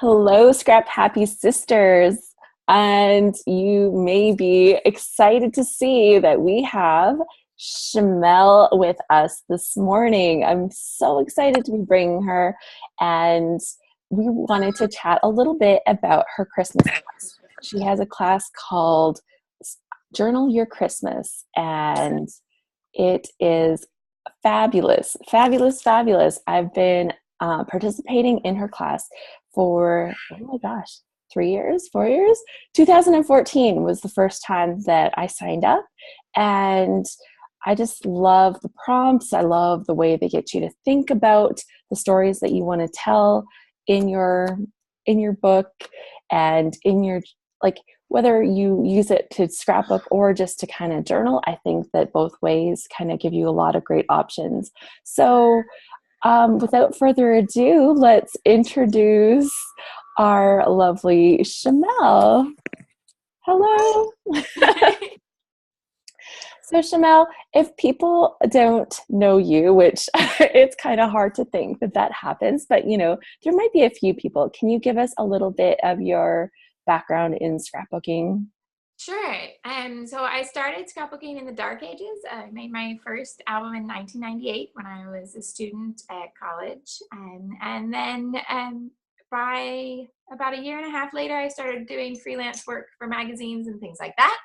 Hello, Scrap Happy Sisters. And you may be excited to see that we have Shimelle with us this morning. I'm so excited to be bringing her, and we wanted to chat a little bit about her Christmas class. She has a class called Journal Your Christmas, and it is fabulous, fabulous, fabulous. I've been participating in her class for, oh my gosh, 3 years, 4 years. 2014 was the first time that I signed up. And I just love the prompts. I love the way they get you to think about the stories that you want to tell in your book and in your, like, whether you use it to scrapbook or just to kind of journal. I think that both ways kind of give you a lot of great options. So without further ado, let's introduce our lovely Shimelle. Hello. So Shimelle, if people don't know you, which it's kind of hard to think that happens, but there might be a few people. Can you give us a little bit of your background in scrapbooking? Sure. So I started scrapbooking in the dark ages. I made my first album in 1998 when I was a student at college. And then by about a year and a half later, I started doing freelance work for magazines and things like that.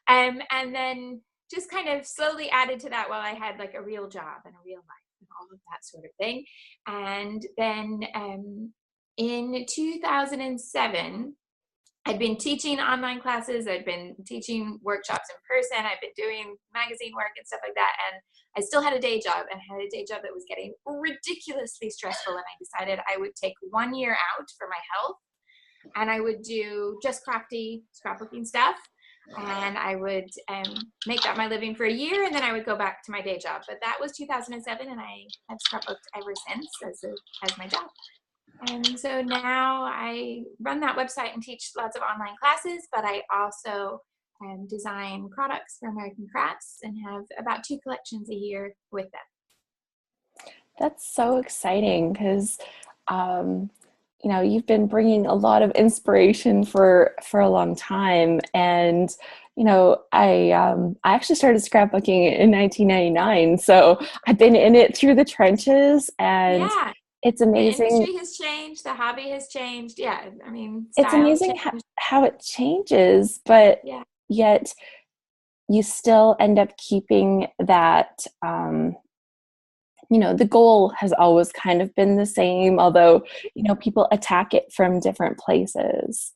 And then just kind of slowly added to that while I had like a real job and a real life and all of that sort of thing. And then in 2007, I'd been teaching online classes. I'd been teaching workshops in person. I'd been doing magazine work and stuff like that. And I still had a day job, and had a day job that was getting ridiculously stressful. And I decided I would take 1 year out for my health, and I would do just crafty scrapbooking stuff. And I would make that my living for a year, and then I would go back to my day job. But that was 2007, and I have scrapbooked ever since as my job. And so now I run that website and teach lots of online classes, but I also design products for American Crafts and have about 2 collections a year with them. That's so exciting because, you've been bringing a lot of inspiration for a long time. And, I actually started scrapbooking in 1999. So I've been in it through the trenches, and Yeah. it's The amazing. industry has changed. The hobby has changed. Yeah. I mean, It's styles amazing change. how it changes, but Yeah. yet you still end up keeping that, the goal has always kind of been the same, although, people attack it from different places.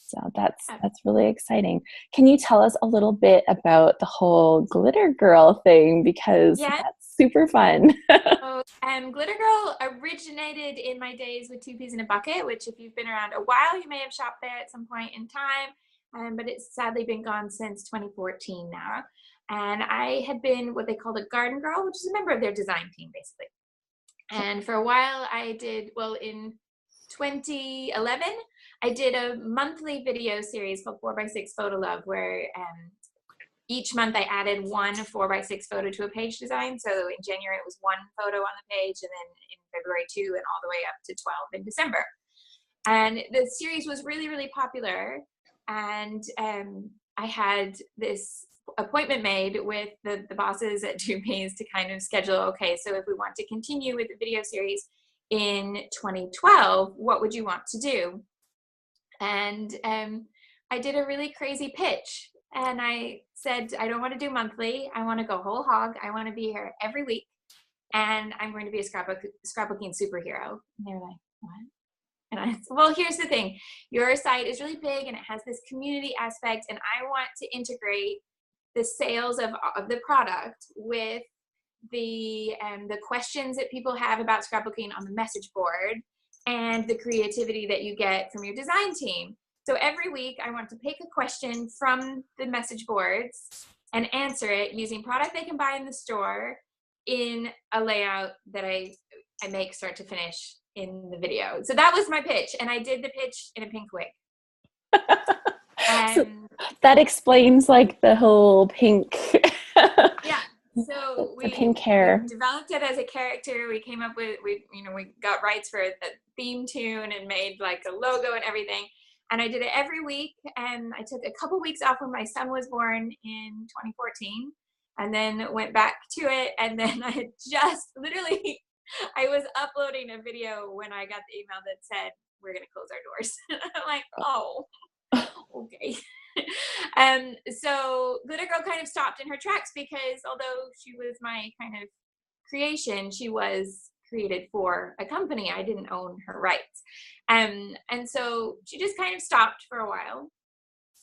So that's really exciting. Can you tell us a little bit about the whole glitter girl thing? Because Yeah. that's super fun. So, Glitter Girl originated in my days with 2 Peas in a Bucket, which if you've been around a while, you may have shopped there at some point in time, but it's sadly been gone since 2014 now. And I had been what they called a garden girl, which is a member of their design team, basically. And for a while I did, well, in 2011, I did a monthly video series called 4x6 Photo Love, where each month I added one 4x6 photo to a page design. So in January it was 1 photo on the page, and then in February 2, and all the way up to 12 in December. And the series was really, really popular. And I had this appointment made with the bosses at 2 Peas to kind of schedule, okay, so if we want to continue with the video series in 2012, what would you want to do? And I did a really crazy pitch. And I said, I don't want to do monthly. I want to go whole hog. I want to be here every week. And I'm going to be a scrapbooking superhero. And they were like, what? And I said, well, here's the thing. Your site is really big and it has this community aspect. And I want to integrate the sales of the product with the questions that people have about scrapbooking on the message board and the creativity that you get from your design team. So every week I want to pick a question from the message boards and answer it using product they can buy in the store in a layout that I make start to finish in the video. So that was my pitch, and I did the pitch in a pink wig. So that explains like the whole pink. Yeah. So The we pink we hair. developed it as a character. We came up with we got rights for a theme tune and made like a logo and everything. And I did it every week. And I took a couple weeks off when my son was born in 2014, and then went back to it. And then I had just literally, I was uploading a video when I got the email that said we're gonna close our doors. I'm like, oh, okay. So Glitter Girl kind of stopped in her tracks because although she was my kind of creation, she was created for a company. I didn't own her rights. And so she just kind of stopped for a while.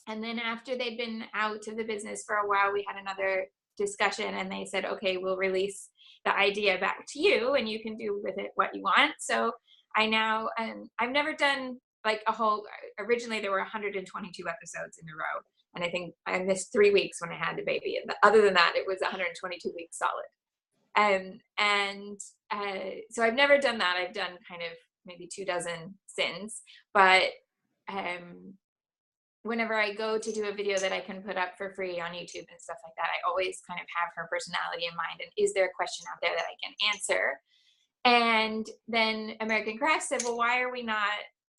And then after they'd been out of the business for a while, we had another discussion and they said, okay, we'll release the idea back to you and you can do with it what you want. So I now, I've never done like a whole, originally there were 122 episodes in a row. And I think I missed 3 weeks when I had the baby. And other than that, it was 122 weeks solid. So I've never done that. I've done kind of maybe 24 since, but whenever I go to do a video that I can put up for free on YouTube and stuff like that, I always kind of have her personality in mind. And is there a question out there that I can answer? And then American Crafts said, well, why are we not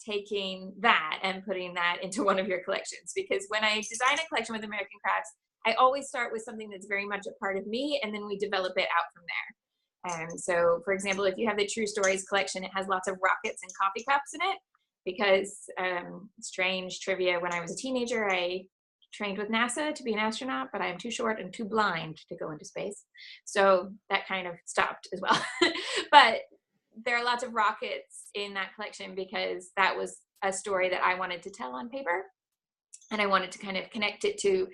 taking that and putting that into one of your collections? Because when I design a collection with American Crafts, I always start with something that's very much a part of me, and then we develop it out from there. And so, for example, if you have the True Stories collection, it has lots of rockets and coffee cups in it because strange trivia, when I was a teenager, I trained with NASA to be an astronaut, but I am too short and too blind to go into space. So that kind of stopped as well. But there are lots of rockets in that collection because that was a story that I wanted to tell on paper. And I wanted to kind of connect it to,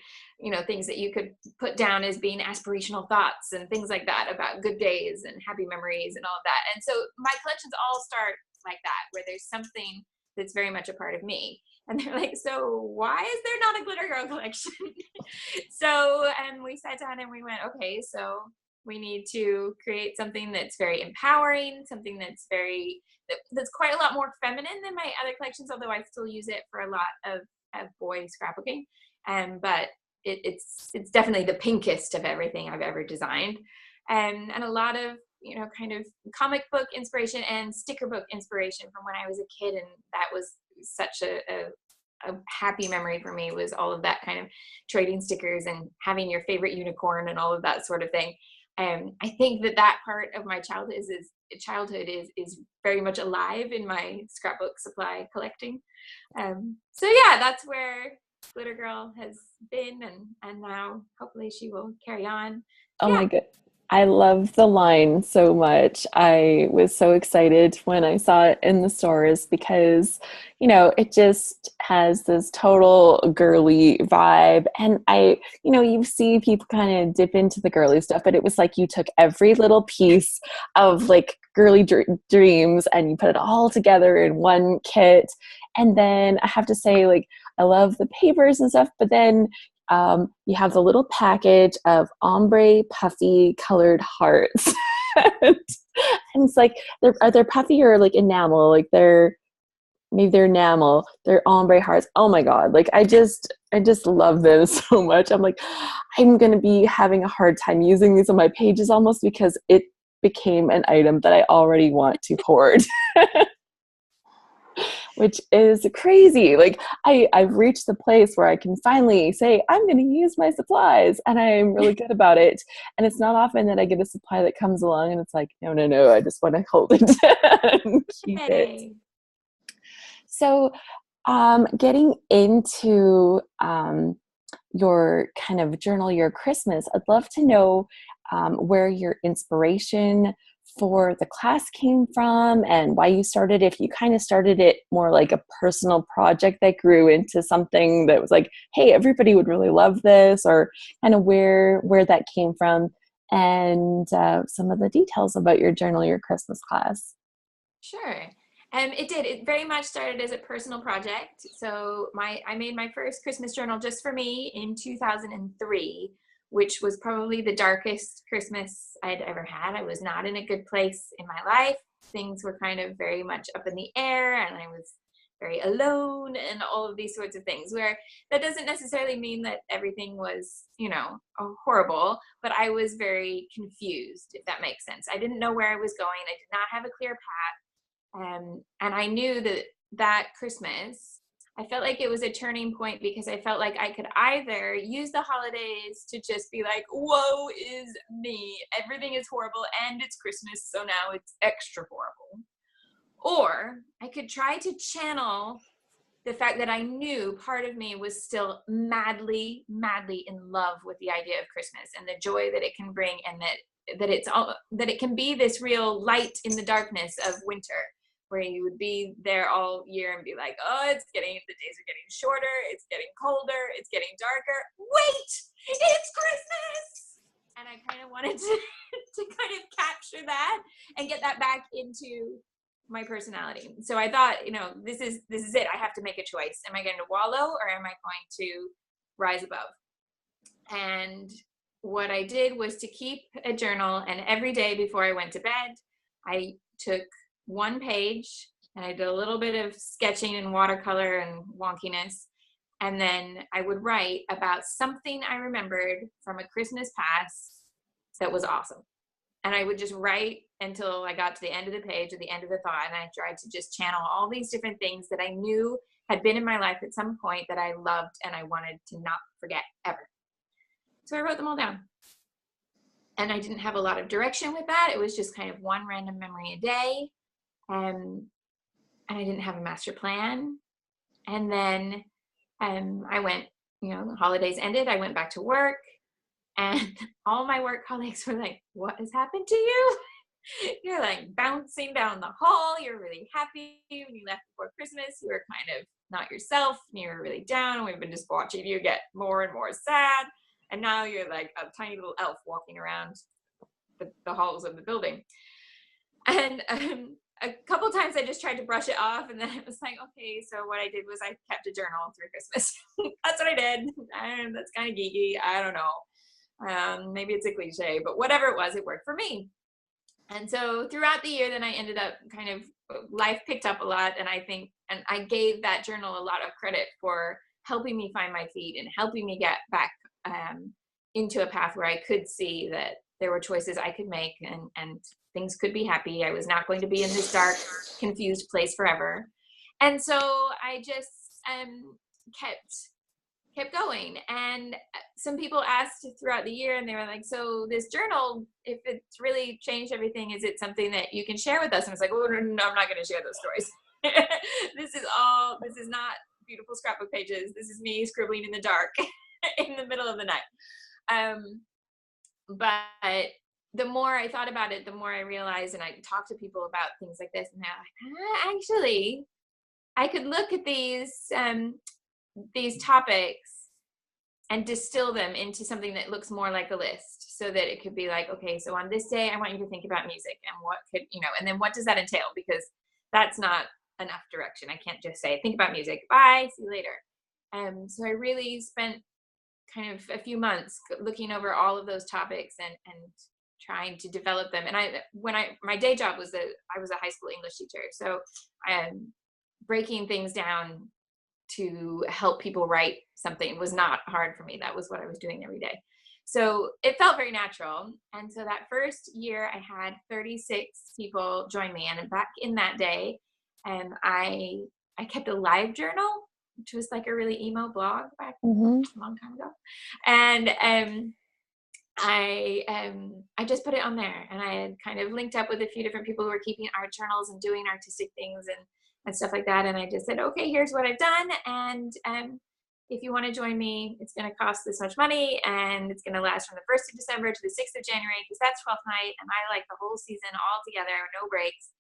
things that you could put down as being aspirational thoughts and things like that about good days and happy memories and all of that. And so my collections all start like that, where there's something that's very much a part of me. And they're like, so why is there not a Glitter Girl collection? So, and we sat down and we went, okay, so we need to create something that's very empowering, something that's that's quite a lot more feminine than my other collections, although I still use it for a lot of boy scrapbooking. But it's definitely the pinkest of everything I've ever designed. And a lot of, kind of comic book inspiration and sticker book inspiration from when I was a kid. And that was such a happy memory for me, was all of that kind of trading stickers and having your favorite unicorn and all of that sort of thing. I think that part of my childhood is very much alive in my scrapbook supply collecting. So yeah, that's where Glitter Girl has been, and now hopefully she will carry on. Oh Yeah. my god. I love the line so much. I was so excited when I saw it in the stores because, it just has this total girly vibe. And you see people kind of dip into the girly stuff, but it was like you took every little piece of like girly dreams and you put it all together in one kit. And then I have to say, like, I love the papers and stuff, but then you have the little package of ombre puffy colored hearts. And it's like, are they puffy or like enamel? Like maybe they're enamel, they're ombre hearts. Oh my God. Like I just love them so much. I'm like, I'm going to be having a hard time using these on my pages almost because it became an item that I already want to hoard. Which is crazy. Like I've reached the place where I can finally say, I'm going to use my supplies, and I'm really good about it. And it's not often that I get a supply that comes along and it's like, no, I just want to hold it and keep it. So getting into your kind of journal, your Christmas, I'd love to know where your inspiration for the class came from and why you started. If you kind of started it more like a personal project that grew into something that was like, hey, everybody would really love this, or kind of where that came from, and some of the details about your journal, your Christmas class. Sure. It did. It very much started as a personal project. So I made my first Christmas journal just for me in 2003, which was probably the darkest Christmas I'd ever had. I was not in a good place in my life. Things were kind of very much up in the air, and I was very alone and all of these sorts of things, where that doesn't necessarily mean that everything was, horrible, but I was very confused, if that makes sense. I didn't know where I was going. I did not have a clear path. And I knew that Christmas, I felt like it was a turning point, because I felt like I could either use the holidays to just be like, woe is me, everything is horrible and it's Christmas, so now it's extra horrible. Or I could try to channel the fact that I knew part of me was still madly, madly in love with the idea of Christmas and the joy that it can bring, and that it can be this real light in the darkness of winter, where you would be there all year and be like, oh, the days are getting shorter, it's getting colder, it's getting darker. Wait, it's Christmas! And I kind of wanted to kind of capture that and get that back into my personality. So I thought, this is it. I have to make a choice. Am I going to wallow, or am I going to rise above? And what I did was to keep a journal, and every day before I went to bed, I took one page and I did a little bit of sketching and watercolor and wonkiness. And then I would write about something I remembered from a Christmas past that was awesome. And I would just write until I got to the end of the page or the end of the thought. And I tried to just channel all these different things that I knew had been in my life at some point that I loved and I wanted to not forget ever. So I wrote them all down. And I didn't have a lot of direction with that. It was just kind of one random memory a day. And I didn't have a master plan. And then I went, the holidays ended. I went back to work. And all my work colleagues were like, what has happened to you? You're like bouncing down the hall. You're really happy. When you left before Christmas, you were kind of not yourself. And you were really down. We've been just watching you get more and more sad. And now you're like a tiny little elf walking around the halls of the building. And a couple times I just tried to brush it off. And then it was like, okay, so what I did was I kept a journal through Christmas. That's what I did. That's kind of geeky. I don't know. Maybe it's a cliche, but whatever it was, it worked for me. And so throughout the year, then I ended up kind of, life picked up a lot. And I gave that journal a lot of credit for helping me find my feet and helping me get back into a path where I could see that there were choices I could make, and things could be happy. I was not going to be in this dark, confused place forever. And so I just kept going. And some people asked throughout the year, and they were like, so this journal, if it's really changed everything, is it something that you can share with us? And I was like, oh, no, I'm not going to share those stories. This is not beautiful scrapbook pages. This is me scribbling in the dark in the middle of the night. But the more I thought about it, the more I realized, and I talked to people about things like this, and they're like, actually, I could look at these topics and distill them into something that looks more like a list, so that it could be like, okay, so on this day, I want you to think about music, and what could, and then what does that entail? Because that's not enough direction. I can't just say, think about music, bye, see you later. So I really spent kind of a few months looking over all of those topics and trying to develop them. And my day job was I was a high school English teacher. So breaking things down to help people write something was not hard for me. That was what I was doing every day. So it felt very natural. And so that first year I had 36 people join me. And back in that day, I kept a live journal, which was like a really emo blog back a long time ago. And I just put it on there, and I had kind of linked up with a few different people who were keeping art journals and doing artistic things and stuff like that. And I just said, okay, here's what I've done. And if you want to join me, it's going to cost this much money, and it's going to last from the 1st of December to the 6th of January, because that's 12th night. And I like the whole season all together, no breaks.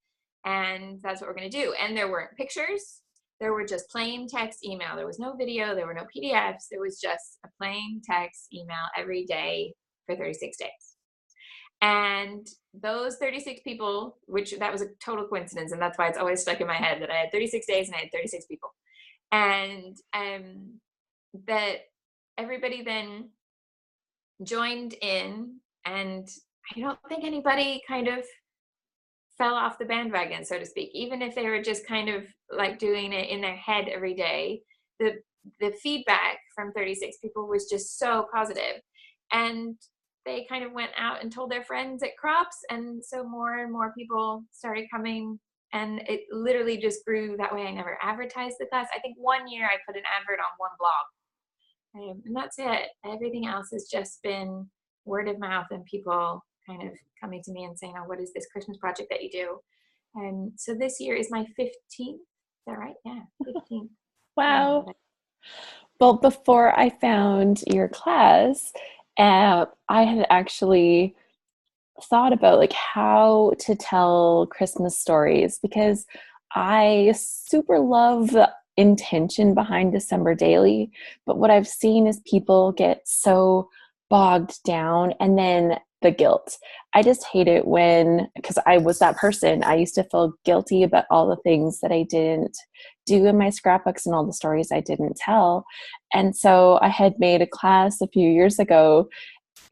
And that's what we're going to do. And there weren't pictures. There were just plain text email. There was no video. There were no PDFs. There was just a plain text email every day for 36 days. And those 36 people, which that was a total coincidence, and that's why it's always stuck in my head that I had 36 days and I had 36 people. And that everybody then joined in, and I don't think anybody kind of fell off the bandwagon, so to speak. Even if they were just kind of like doing it in their head every day, the feedback from 36 people was just so positive. And they kind of went out and told their friends at crops, and so more and more people started coming, and it literally just grew that way. I never advertised the class. I think one year I put an advert on one blog, and that's it. Everything else has just been word of mouth and people kind of coming to me and saying, oh, what is this Christmas project that you do? And so this year is my 15th. Is that right? Yeah, 15th. Wow. Well, before I found your class, I had actually thought about like how to tell Christmas stories because I super love the intention behind December Daily, but what I've seen is people get so bogged down and then the guilt. I just hate it when, because I was that person, I used to feel guilty about all the things that I didn't do in my scrapbooks and all the stories I didn't tell. And so I had made a class a few years ago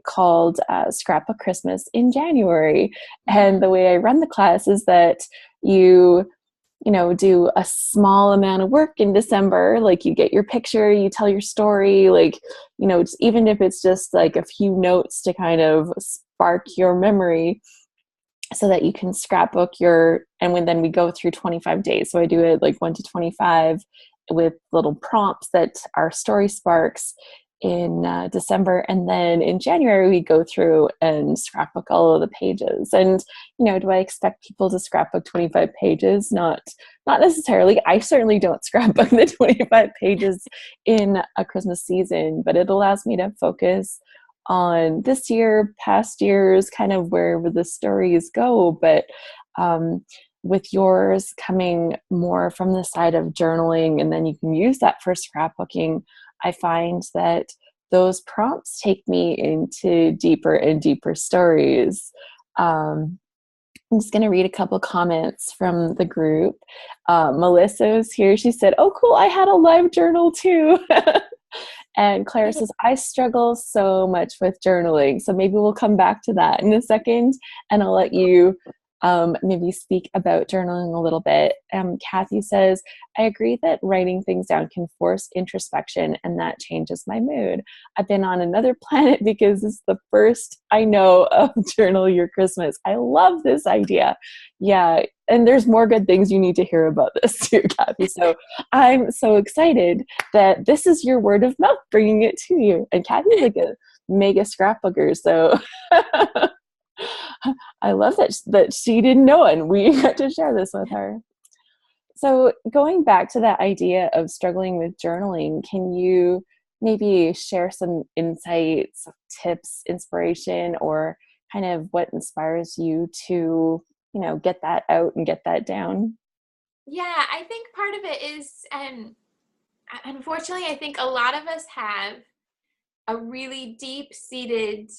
called Scrapbook Christmas in January. And the way I run the class is that you do a small amount of work in December, like you get your picture, you tell your story, like, even if it's just like a few notes to kind of spark your memory so that you can scrapbook then we go through 25 days. So I do it like 1 to 25 with little prompts that are story sparks in December. And then in January, we go through and scrapbook all of the pages. And, do I expect people to scrapbook 25 pages? Not necessarily. I certainly don't scrapbook the 25 pages in a Christmas season, but it allows me to focus on this year, past years, kind of wherever the stories go. But with yours coming more from the side of journaling, and then you can use that for scrapbooking, I find that those prompts take me into deeper and deeper stories. I'm just going to read a couple comments from the group. Melissa's here. She said, oh, cool, I had a live journal too. And Claire says, I struggle so much with journaling. So maybe we'll come back to that in a second, and I'll let you maybe speak about journaling a little bit. Kathy says, I agree that writing things down can force introspection, and that changes my mood. I've been on another planet because it's the first I know of Journal Your Christmas. I love this idea. Yeah, and there's more good things you need to hear about this too, Kathy. So I'm so excited that this is your word of mouth bringing it to you. And Kathy's like a mega scrapbooker, so I love that she didn't know it, and we got to share this with her. So going back to that idea of struggling with journaling, can you maybe share some insights, tips, inspiration, or kind of what inspires you to, get that out and get that down? Yeah, I think part of it is, unfortunately, I think a lot of us have a really deep-seated,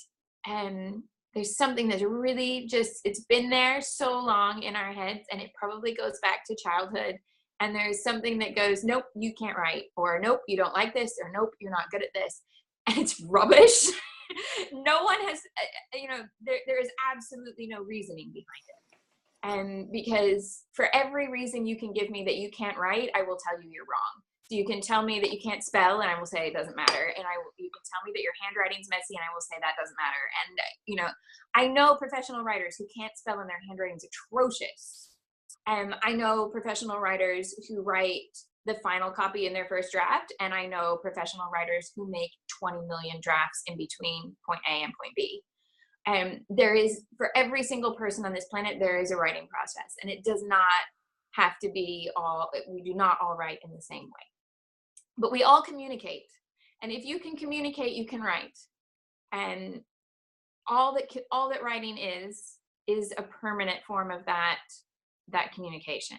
there's something that's really just, it's been there so long in our heads, and it probably goes back to childhood. And there's something that goes, nope, you can't write, or nope, you don't like this, or nope, you're not good at this. And it's rubbish. No one has, there is absolutely no reasoning behind it. And because for every reason you can give me that you can't write, I will tell you you're wrong. So you can tell me that you can't spell, and I will say it doesn't matter. And you can tell me that your handwriting's messy, and I will say that doesn't matter. And I know professional writers who can't spell and their handwriting's atrocious. I know professional writers who write the final copy in their first draft, and I know professional writers who make 20 million drafts in between point A and point B. There is, for every single person on this planet, there is a writing process, and it does not have to be we do not all write in the same way. But we all communicate. And if you can communicate, you can write. And all that writing is a permanent form of that communication.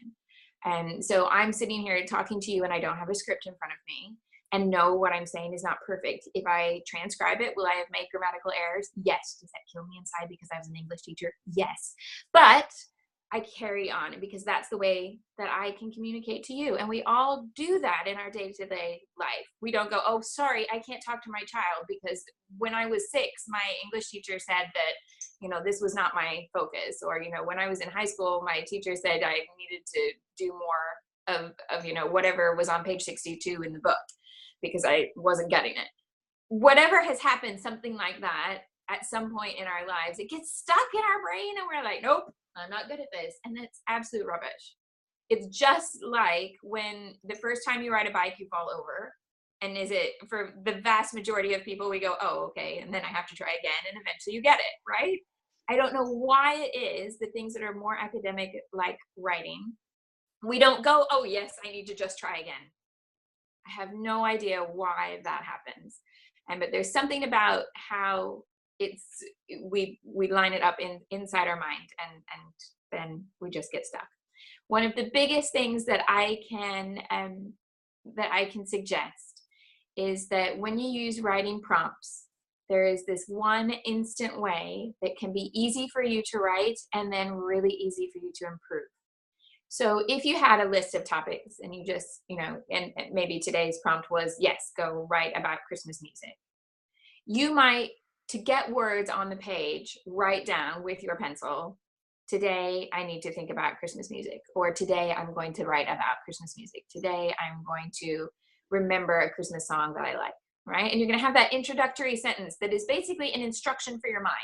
And so I'm sitting here talking to you, and I don't have a script in front of me, and know what I'm saying is not perfect. If I transcribe it, will I have made grammatical errors? Yes. Does that kill me inside because I was an English teacher? Yes. But I carry on because that's the way that I can communicate to you. And we all do that in our day-to-day life. We don't go, oh, sorry, I can't talk to my child because when I was 6, my English teacher said that, this was not my focus. Or, when I was in high school, my teacher said I needed to do more of whatever was on page 62 in the book because I wasn't getting it. Whatever has happened, something like that, at some point in our lives, it gets stuck in our brain and we're like, nope, I'm not good at this. And that's absolute rubbish. It's just like when the first time you ride a bike, you fall over. And is it, for the vast majority of people, we go, oh, okay, and then I have to try again, and eventually you get it, right? I don't know why it is the things that are more academic, like writing, we don't go, oh, yes, I need to just try again. I have no idea why that happens. But there's something about how we line it up inside our mind, and then we just get stuck. One of the biggest things that I can suggest is that when you use writing prompts, there is this one instant way that can be easy for you to write and then really easy for you to improve. So if you had a list of topics and you just, and maybe today's prompt was, yes, go write about Christmas music. You might, to get words on the page, write down with your pencil, today I need to think about Christmas music, or today I'm going to write about Christmas music. Today I'm going to remember a Christmas song that I like, right? And you're going to have that introductory sentence that is basically an instruction for your mind.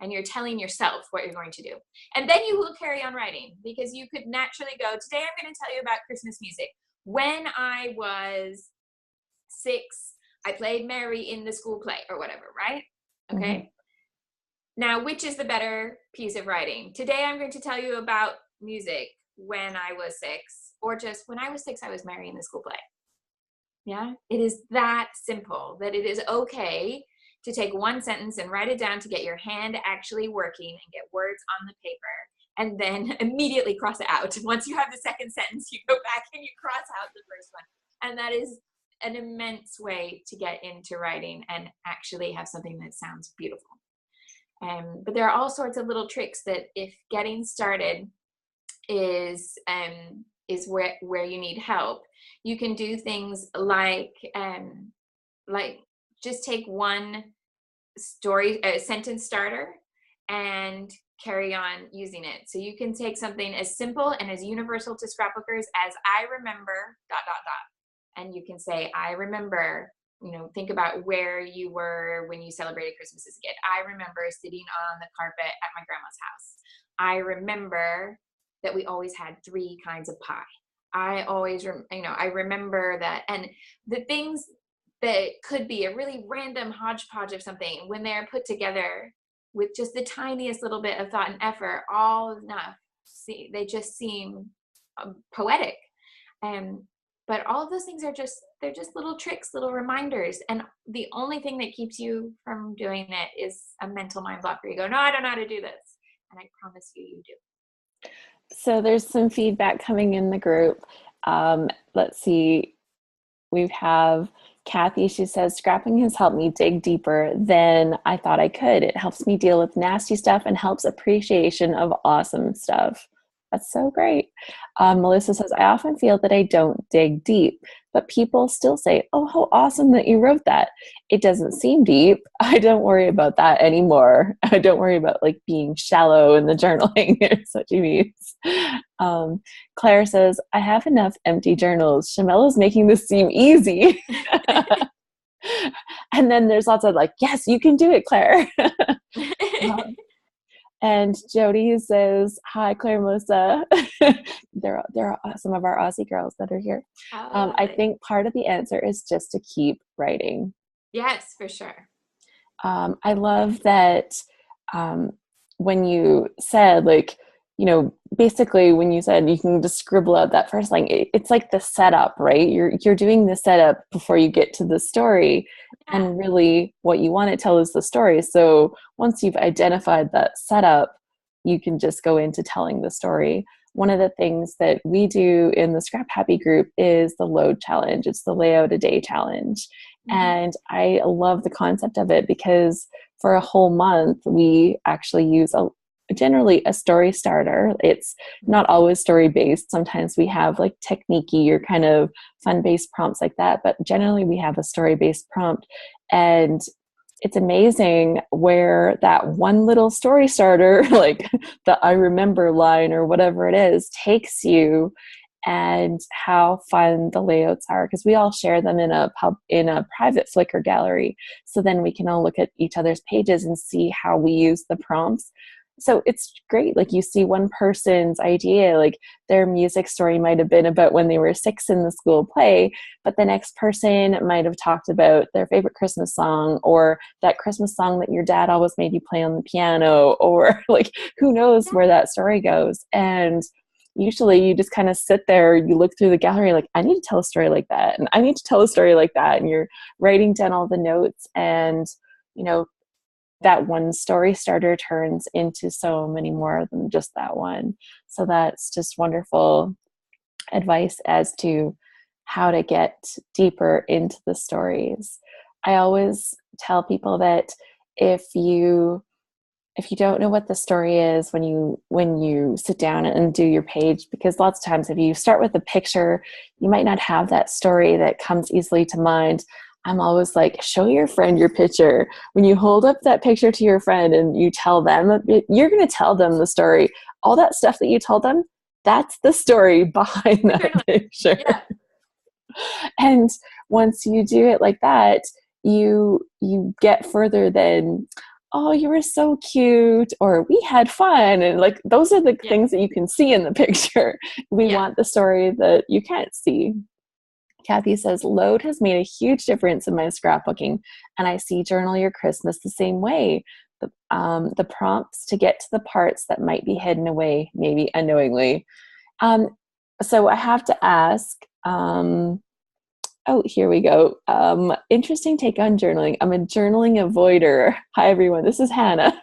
And you're telling yourself what you're going to do. And then you will carry on writing, because you could naturally go, today I'm going to tell you about Christmas music. When I was 6, I played Mary in the school play, or whatever, right? Okay. Mm-hmm. Now, which is the better piece of writing? Today I'm going to tell you about music when I was 6, or just when I was 6, I was Mary in the school play. Yeah, it is that simple, that it is okay to take one sentence and write it down, to get your hand actually working and get words on the paper, and then immediately cross it out. Once you have the second sentence, you go back and you cross out the first one. And that is an immense way to get into writing and actually have something that sounds beautiful. But there are all sorts of little tricks that, if getting started is where you need help, you can do things like just take one sentence starter and carry on using it. So you can take something as simple and as universal to scrapbookers as I remember ... And you can say, I remember, think about where you were when you celebrated Christmas as a kid. I remember sitting on the carpet at my grandma's house. I remember that we always had 3 kinds of pie. I always, I remember that. And the things that could be a really random hodgepodge of something, when they're put together with just the tiniest little bit of thought and effort, all enough, they just seem poetic. But all of those things they're just little tricks, little reminders. And the only thing that keeps you from doing it is a mental mind block where you go, no, I don't know how to do this. And I promise you do. So there's some feedback coming in the group. Let's see. We have Kathy. She says, scrapping has helped me dig deeper than I thought I could. It helps me deal with nasty stuff and helps appreciation of awesome stuff. That's so great. Melissa says, I often feel that I don't dig deep, but people still say, oh, how awesome that you wrote that. It doesn't seem deep. I don't worry about that anymore. I don't worry about being shallow in the journaling. There's such a means. Claire says, I have enough empty journals. Shimelle is making this seem easy. And then there's lots of yes, you can do it, Claire. And Jody says, hi, Claire, Melissa. There are some of our Aussie girls that are here. I think part of the answer is just to keep writing. Yes, for sure. I love that when you said, basically when you said you can just scribble out that first line, it's like the setup, right? You're doing the setup before you get to the story. Yeah. And really what you want to tell is the story. So once you've identified that setup, you can just go into telling the story. One of the things that we do in the Scrap Happy group is the load challenge. It's the layout a day challenge. Mm-hmm. And I love the concept of it because for a whole month, we actually use generally a story starter. It's not always story based. Sometimes we have technique-y or kind of fun based prompts like that, but generally we have a story based prompt. And it's amazing where that one little story starter, like the I remember line or whatever it is, takes you, and how fun the layouts are, because we all share them in a private Flickr gallery. So then we can all look at each other's pages and see how we use the prompts. So it's great. Like you see one person's idea, like their music story might have been about when they were 6 in the school play, but the next person might have talked about their favorite Christmas song, or that Christmas song that your dad always made you play on the piano, or like who knows where that story goes. And usually you just kind of sit there, you look through the gallery, like, I need to tell a story like that, and I need to tell a story like that. And you're writing down all the notes, and, you know, that one story starter turns into so many more than just that one. So that's just wonderful advice as to how to get deeper into the stories. I always tell people that if you don't know what the story is when you sit down and do your page, because lots of times if you start with a picture, you might not have that story that comes easily to mind. I'm always like, show your friend your picture. When you hold up that picture to your friend and you tell them, you're going to tell them the story. All that stuff that you told them, that's the story behind that picture. Yeah. And once you do it like that, you get further than, oh, you were so cute, or we had fun. And like, those are the things that you can see in the picture. We want the story that you can't see. Kathy says, load has made a huge difference in my scrapbooking, and I see Journal Your Christmas the same way. The prompts to get to the parts that might be hidden away, maybe unknowingly. So I have to ask, oh, here we go. Interesting take on journaling. I'm a journaling avoider. Hi, everyone. This is Hannah.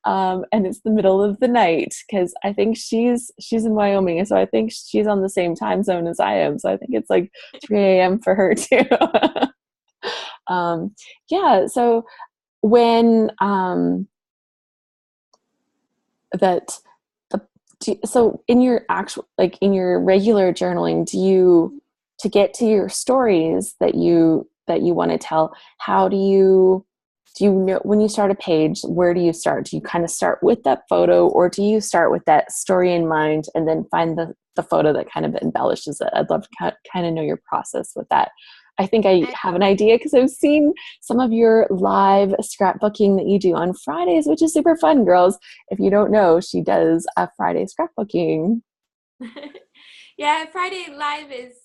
And it's the middle of the night, because I think she's in Wyoming. So I think she's on the same time zone as I am. So I think it's like 3 a.m. for her too. Yeah. So when that so in your actual, like in your regular journaling, do you, to get to your stories that you want to tell, how do you know when you start a page, where do you start? Do you kind of start with that photo, or do you start with that story in mind and then find the photo that kind of embellishes it? I'd love to kind of know your process with that. I think I have an idea because I've seen some of your live scrapbooking that you do on Fridays, which is super fun, girls. If you don't know, she does a Friday scrapbooking. Yeah, Friday Live is,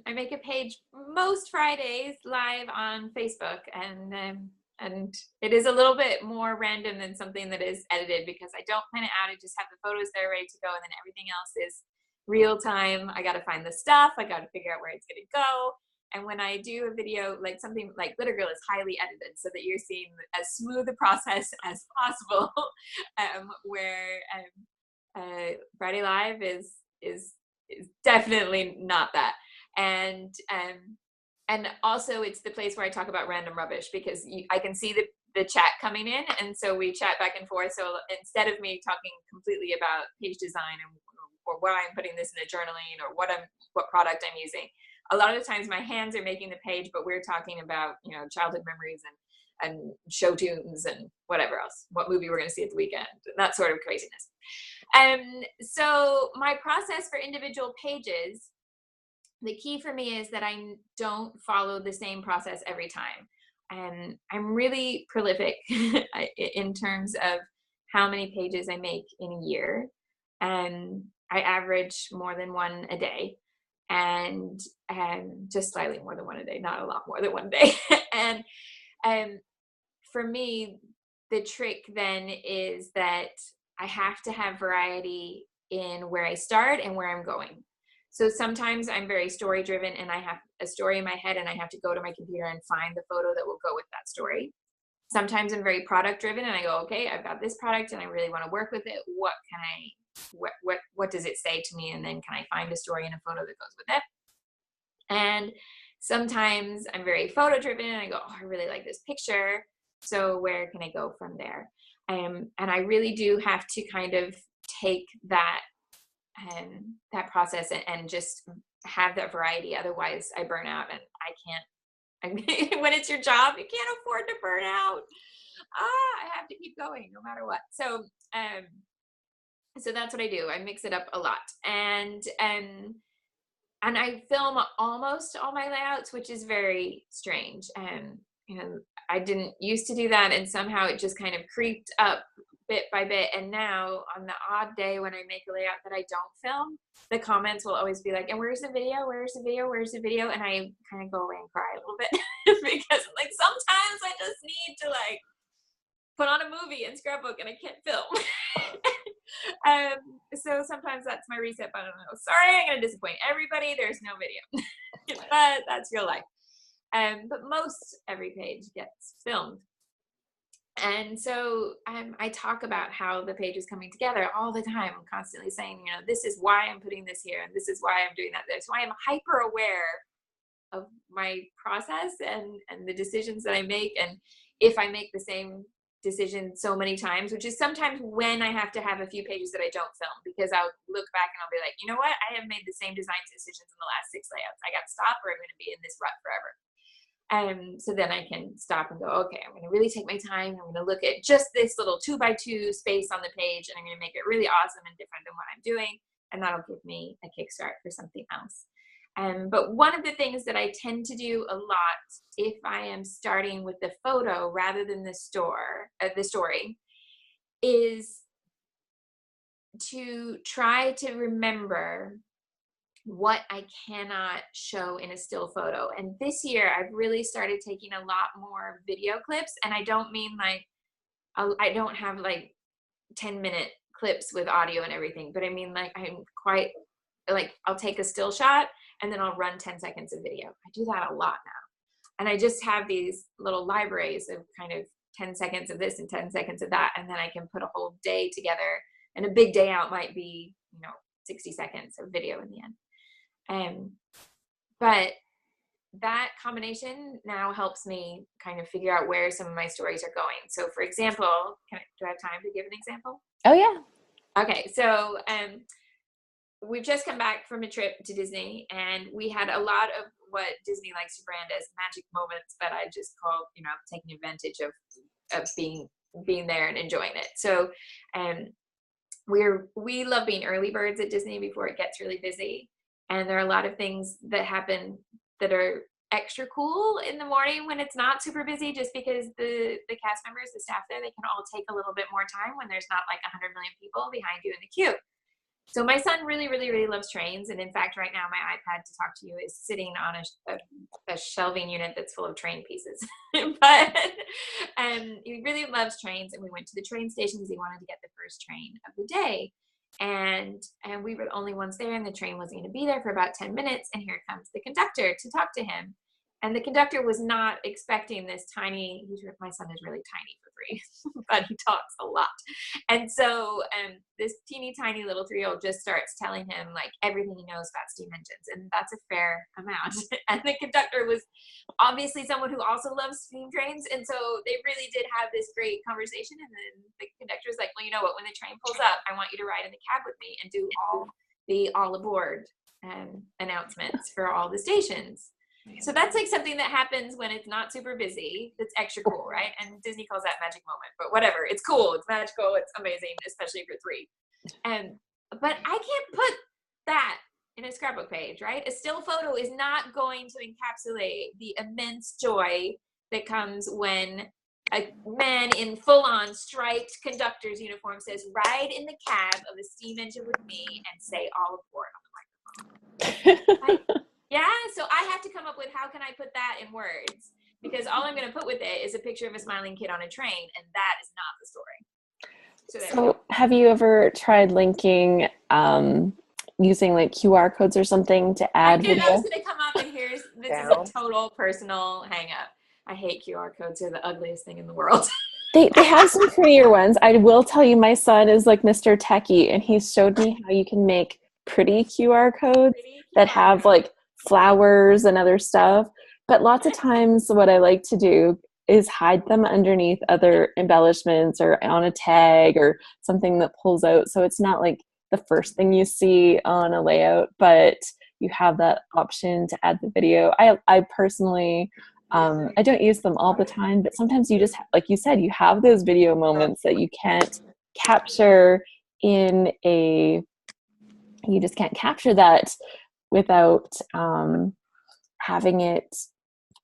I make a page most Fridays live on Facebook, and it is a little bit more random than something that is edited, because I don't plan it out. I just have the photos there ready to go, and then everything else is real time. I got to find the stuff. I got to figure out where it's going to go. And when I do a video, like something like Glitter Girl is highly edited so that you're seeing as smooth a process as possible, where Friday Live is definitely not that. And also it's the place where I talk about random rubbish, because I can see the chat coming in, and so we chat back and forth. So instead of me talking completely about page design or why I'm putting this in a journaling, or what product I'm using, a lot of the times my hands are making the page, but we're talking about, you know, childhood memories and show tunes and whatever else, what movie we're going to see at the weekend, that sort of craziness. So my process for individual pages, the key for me is that I don't follow the same process every time. And I'm really prolific in terms of how many pages I make in a year. And I average more than one a day, and just slightly more than one a day, not a lot more than one day. And for me, the trick then is that I have to have variety in where I start and where I'm going. So sometimes I'm very story driven, and I have a story in my head and I have to go to my computer and find the photo that will go with that story. Sometimes I'm very product driven, and I go, okay, I've got this product and I really want to work with it. What does it say to me? And then can I find a story and a photo that goes with it? And sometimes I'm very photo driven, and I go, oh, I really like this picture. So where can I go from there? And I really do have to kind of take that process and just have that variety. Otherwise I burn out, and When it's your job, you can't afford to burn out. I have to keep going no matter what. So that's what I do. I mix it up a lot, and I film almost all my layouts, which is very strange. And I didn't used to do that, and somehow it just kind of creeped up bit by bit. And now on the odd day when I make a layout that I don't film, the comments will always be like, and where's the video? Where's the video? Where's the video? And I kind of go away and cry a little bit because like sometimes I just need to like put on a movie and scrapbook and I can't film. So sometimes that's my reset button. Sorry, I'm going to disappoint everybody. There's no video, but that's real life. But most every page gets filmed. And so I talk about how the page is coming together all the time. I'm constantly saying, you know, this is why I'm putting this here, and this is why I'm doing that. That's why I'm hyper aware of my process and the decisions that I make. And if I make the same decision so many times, which is sometimes when I have to have a few pages that I don't film, because I'll look back and I'll be like, you know what? I have made the same design decisions in the last 6 layouts. I got to stop or I'm going to be in this rut forever. So then I can stop and go, okay, I'm going to really take my time. I'm going to look at just this little 2x2 space on the page, and I'm going to make it really awesome and different than what I'm doing. And that'll give me a kickstart for something else. But one of the things that I tend to do a lot if I am starting with the photo rather than the story is to try to remember what I cannot show in a still photo. And this year I've really started taking a lot more video clips, and I don't mean like, I don't have like 10-minute clips with audio and everything, but I mean like I'm quite like, I'll take a still shot and then I'll run 10 seconds of video. I do that a lot now. And I just have these little libraries of kind of 10 seconds of this and 10 seconds of that. And then I can put a whole day together, and a big day out might be, 60 seconds of video in the end. But that combination now helps me kind of figure out where some of my stories are going. So for example, do I have time to give an example? Oh yeah. Okay. So, we've just come back from a trip to Disney, and we had a lot of what Disney likes to brand as magic moments, but I just call, taking advantage of being there and enjoying it. So, we love being early birds at Disney before it gets really busy. And there are a lot of things that happen that are extra cool in the morning when it's not super busy, just because the cast members, the staff there, they can all take a little bit more time when there's not like 100 million people behind you in the queue. So my son really, really, really loves trains. And in fact, right now, my iPad to talk to you is sitting on a shelving unit that's full of train pieces. But he really loves trains. And we went to the train station because he wanted to get the first train of the day. And we were the only ones there, and the train wasn't going to be there for about 10 minutes. And here comes the conductor to talk to him. And the conductor was not expecting this tiny, my son is really tiny for 3, but he talks a lot. And so this teeny tiny little 3-year-old just starts telling him like everything he knows about steam engines. And that's a fair amount. And the conductor was obviously someone who also loves steam trains. And so they really did have this great conversation. And then the conductor was like, well, you know what, when the train pulls up, I want you to ride in the cab with me and do all aboard announcements for all the stations. So that's like something that happens when it's not super busy. That's extra cool, right? And Disney calls that magic moment, but whatever. It's cool. It's magical. It's amazing, especially for 3. But I can't put that in a scrapbook page, right? A still photo is not going to encapsulate the immense joy that comes when a man in full-on striped conductor's uniform says, ride in the cab of a steam engine with me and say all aboard on the microphone. Yeah, so I have to come up with how can I put that in words, because all I'm going to put with it is a picture of a smiling kid on a train, and that is not the story. So have you ever tried linking using like QR codes or something to add video? I was going to come up, and this is a total personal hang up. I hate QR codes. They're the ugliest thing in the world. They have some prettier ones. I will tell you, my son is like Mr. Techie, and he showed me how you can make pretty QR codes that have like flowers and other stuff. But lots of times what I like to do is hide them underneath other embellishments or on a tag or something that pulls out. So it's not like the first thing you see on a layout, but you have that option to add the video. I personally I don't use them all the time, but sometimes you just, like you said, you have those video moments that you can't capture in a, you just can't capture that without having it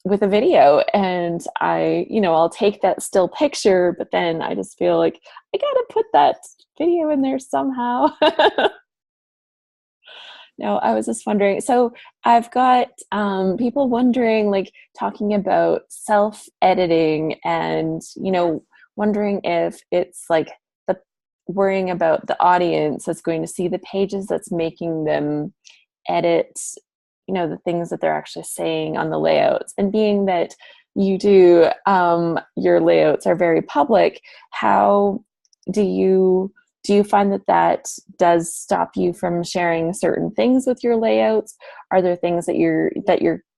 with a video. And I'll take that still picture, but then I just feel like I gotta put that video in there somehow. No, I was just wondering. So I've got people wondering, like, talking about self-editing and, wondering if it's like the worrying about the audience that's going to see the pages that's making them edit, the things that they're actually saying on the layouts. And being that you do, your layouts are very public, how do you find that does stop you from sharing certain things with your layouts? Are there things that you're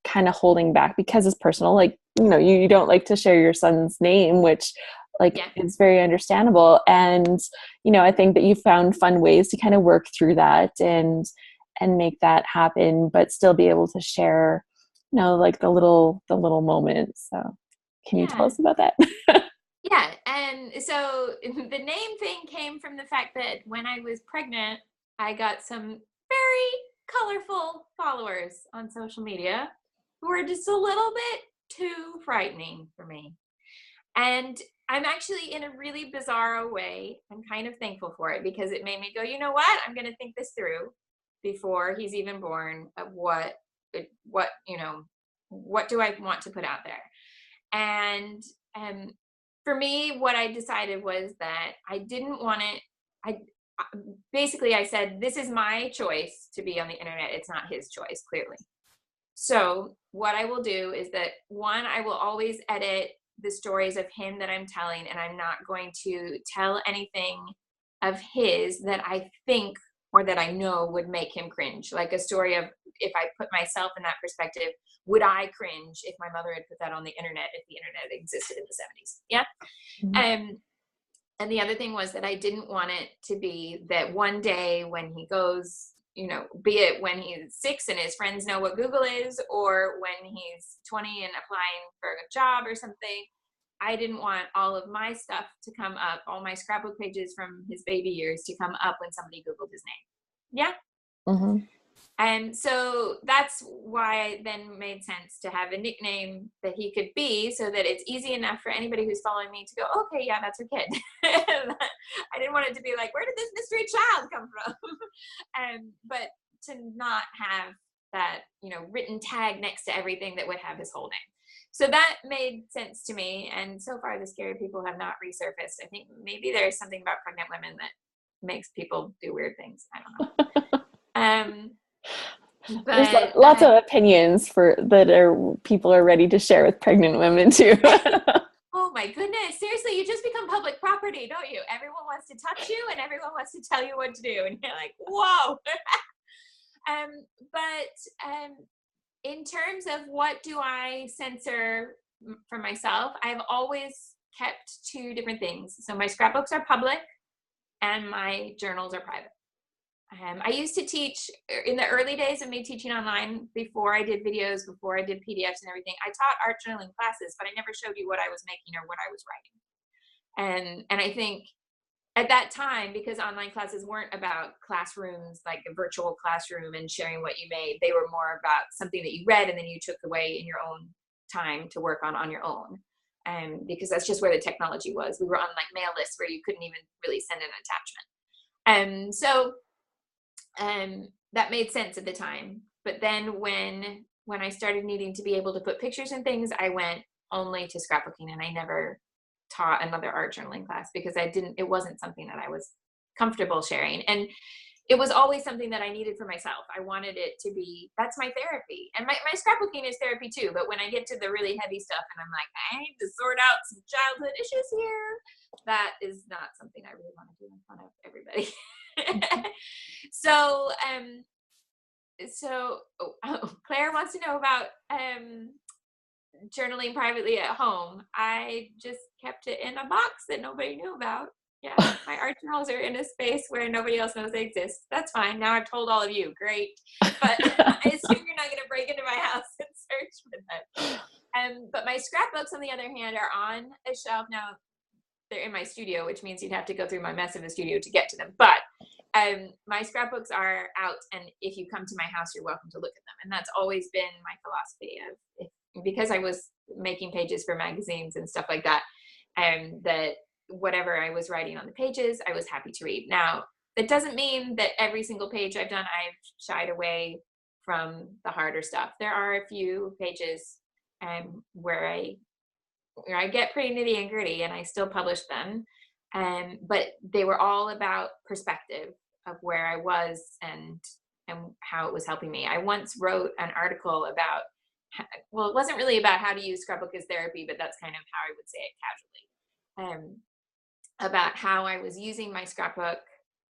kind of holding back because it's personal? Like, you don't like to share your son's name, which is very understandable. And, I think that you found fun ways to kind of work through that and make that happen, but still be able to share, like the little moments. So can you tell us about that? Yeah, and so the name thing came from the fact that when I was pregnant, I got some very colorful followers on social media who were just a little bit too frightening for me. And I'm actually, in a really bizarre way, I'm kind of thankful for it, because it made me go, you know what? I'm going to think this through before he's even born, of what do I want to put out there. And for me, what I decided was that I didn't want it. I said, this is my choice to be on the internet. It's not his choice, clearly. So what I will do is that, one, I will always edit the stories of him that I'm telling, and I'm not going to tell anything of his that I think or that I know would make him cringe. Like a story of, if I put myself in that perspective, would I cringe if my mother had put that on the internet, if the internet existed in the 70s? Yeah. Mm-hmm. And the other thing was that I didn't want it to be that one day when he goes, be it when he's 6 and his friends know what Google is, or when he's 20 and applying for a job or something, I didn't want all of my stuff to come up, all my scrapbook pages from his baby years to come up when somebody Googled his name. Yeah. Mm-hmm. And so that's why it then made sense to have a nickname that he could be, so that it's easy enough for anybody who's following me to go, okay, yeah, that's her kid. I didn't want it to be like, where did this mystery child come from? But to not have that, written tag next to everything that would have his whole name. So that made sense to me. And so far, the scary people have not resurfaced. I think maybe there's something about pregnant women that makes people do weird things. I don't know. There's lots of opinions people are ready to share with pregnant women too. Oh my goodness. Seriously, you just become public property, don't you? Everyone wants to touch you and everyone wants to tell you what to do. And you're like, whoa. But in terms of what do I censor for myself, I've always kept two different things. So my scrapbooks are public and my journals are private. I used to teach in the early days of me teaching online, before I did videos, before I did PDFs and everything. I taught art journaling classes, but I never showed you what I was making or what I was writing. And I think at that time, because online classes weren't about classrooms, like a virtual classroom and sharing what you made, they were more about something that you read and then you took away in your own time to work on your own. Because that's just where the technology was. We were on like mail lists where you couldn't even really send an attachment. So that made sense at the time. But then when I started needing to be able to put pictures and things, I went only to scrapbooking, and I never taught another art journaling class because it wasn't something that I was comfortable sharing. And it was always something that I needed for myself. I wanted it to be, that's my therapy. And my scrapbooking is therapy too. But when I get to the really heavy stuff and I'm like, I need to sort out some childhood issues here, that is not something I really want to do in front of everybody. So Claire wants to know about journaling privately at home. I just kept it in a box that nobody knew about. Yeah, my art journals are in a space where nobody else knows they exist. That's fine. Now I've told all of you. Great. But I assume you're not going to break into my house and search for that. But scrapbooks, on the other hand, are on a shelf. Now, they're in my studio, which means you'd have to go through my mess of a studio to get to them. But my scrapbooks are out, and if you come to my house, you're welcome to look at them. And that's always been my philosophy because I was making pages for magazines and stuff like that, that whatever I was writing on the pages, I was happy to read. Now, that doesn't mean that every single page I've done, I've shied away from the harder stuff. There are a few pages where I get pretty nitty and gritty, and I still publish them. But they were all about perspective of where I was and how it was helping me. I once wrote an article about, well, it wasn't really about how to use scrapbook as therapy, but that's kind of how I would say it casually, about how I was using my scrapbook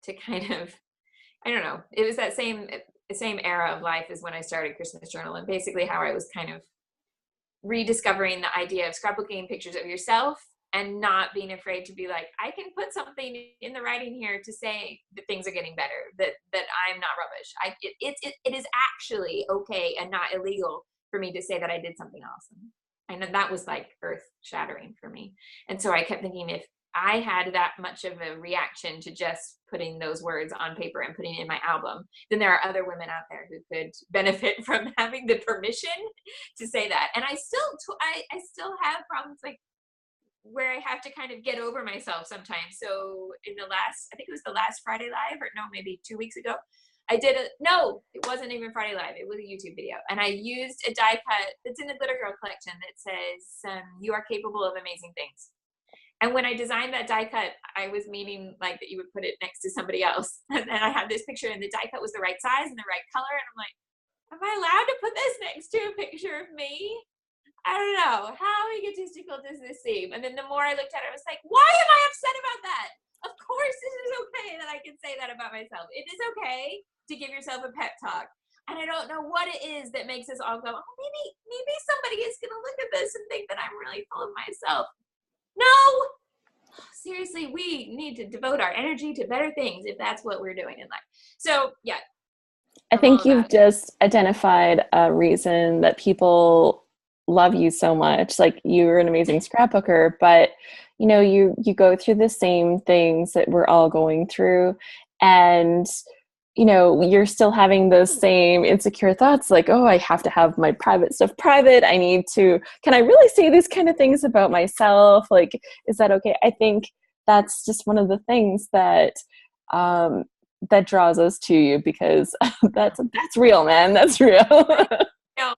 to kind of, I don't know, it was that same era of life as when I started Christmas Journal, and basically how I was kind of rediscovering the idea of scrapbooking pictures of yourself and not being afraid to be like, I can put something in the writing here to say that things are getting better, that I'm not rubbish. It is actually okay and not illegal for me to say that I did something awesome. And that was like earth shattering for me. And so I kept thinking, if I had that much of a reaction to just putting those words on paper and putting it in my album, then there are other women out there who could benefit from having the permission to say that. And I still have problems like where I have to kind of get over myself sometimes. So in I think it was the last Friday Live, or no, maybe 2 weeks ago, no, it wasn't even Friday Live. It was a YouTube video. And I used a die cut that's in the Glitter Girl collection that says, you are capable of amazing things. And when I designed that die cut, I was meaning like that you would put it next to somebody else. And I had this picture, and the die cut was the right size and the right color. And I'm like, am I allowed to put this next to a picture of me? I don't know. How egotistical does this seem? And then the more I looked at it, I was like, why am I upset about that? Of course it is okay that I can say that about myself. It is okay to give yourself a pep talk. And I don't know what it is that makes us all go, oh, maybe somebody is going to look at this and think that I'm really full of myself. No, seriously, we need to devote our energy to better things if that's what we're doing in life. So yeah, I think you've just identified a reason that people love you so much. Like, you're an amazing scrapbooker, but you know, you go through the same things that we're all going through, and you know, you're still having those same insecure thoughts like, oh, I have to have my private stuff private. Can I really say these kind of things about myself? Like, is that okay? I think that's just one of the things that that draws us to you, because that's real, man. That's real. No.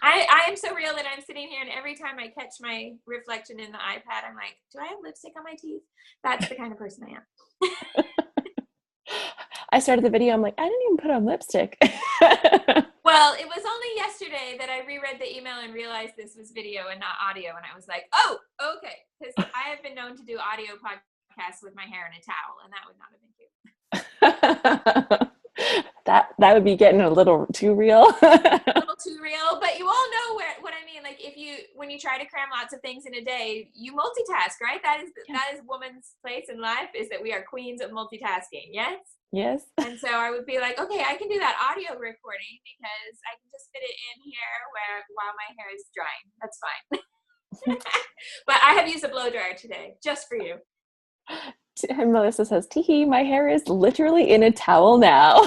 I am so real that I'm sitting here, and every time I catch my reflection in the iPad, I'm like, do I have lipstick on my teeth? That's the kind of person I am. I started the video, I'm like, I didn't even put on lipstick. Well, it was only yesterday that I reread the email and realized this was video and not audio. And I was like, oh, okay. Because I have been known to do audio podcasts with my hair in a towel, and that would not have been cute. That would be getting a little too real. A little too real, but you all know what I mean. Like, when you try to cram lots of things in a day, you multitask, right? That is woman's place in life, is that we are queens of multitasking. Yes. Yes. And so I would be like, okay, I can do that audio recording because I can just fit it in here while my hair is drying. That's fine. But I have used a blow dryer today just for you. And Melissa says, "Tee, my hair is literally in a towel now."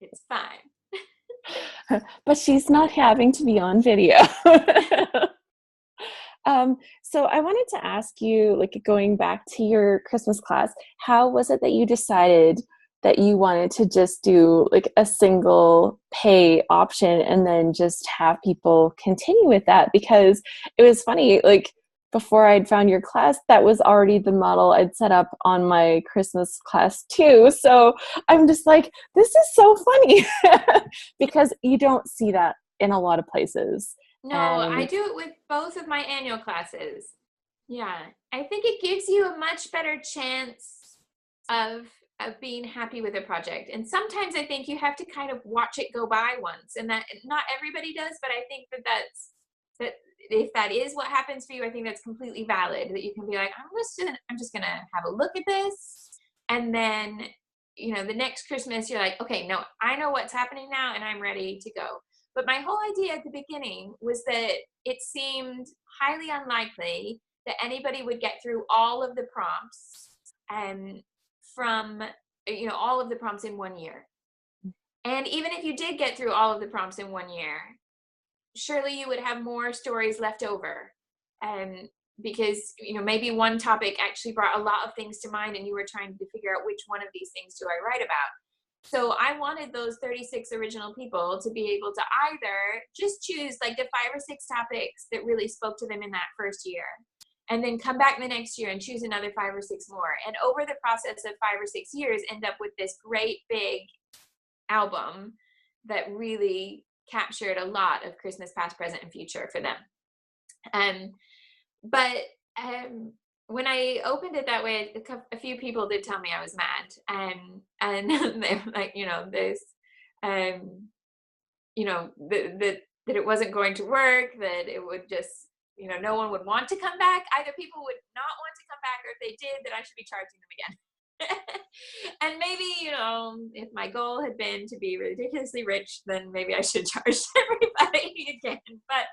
It's fine. But she's not having to be on video. So I wanted to ask you, like, going back to your Christmas class, how was it that you decided that you wanted to just do like a single pay option and then just have people continue with that? Because it was funny, like, before I'd found your class, that was already the model I'd set up on my Christmas class too. So I'm just like, this is so funny because you don't see that in a lot of places. No, I do it with both of my annual classes. Yeah, I think it gives you a much better chance of being happy with a project. And sometimes I think you have to kind of watch it go by once, and that not everybody does, but I think that if that is what happens for you, I think that's completely valid, that you can be like, I'm just going to have a look at this. And then, you know, the next Christmas you're like, okay, no, I know what's happening now and I'm ready to go. But my whole idea at the beginning was that it seemed highly unlikely that anybody would get through all of the prompts from, all of the prompts in 1 year. And even if you did get through all of the prompts in 1 year, surely you would have more stories left over. Because, maybe one topic actually brought a lot of things to mind and you were trying to figure out which one of these things do I write about. So I wanted those 36 original people to be able to either just choose like the 5 or 6 topics that really spoke to them in that first year, and then come back the next year and choose another 5 or 6 more. And over the process of 5 or 6 years, end up with this great big album that really captured a lot of Christmas past, present, and future for them. But when I opened it that way, a few people did tell me I was mad, and they were like, this, that it wasn't going to work, that it would just, no one would want to come back. Either people would not want to come back, or if they did, that I should be charging them again. And maybe, if my goal had been to be ridiculously rich, then maybe I should charge everybody again. But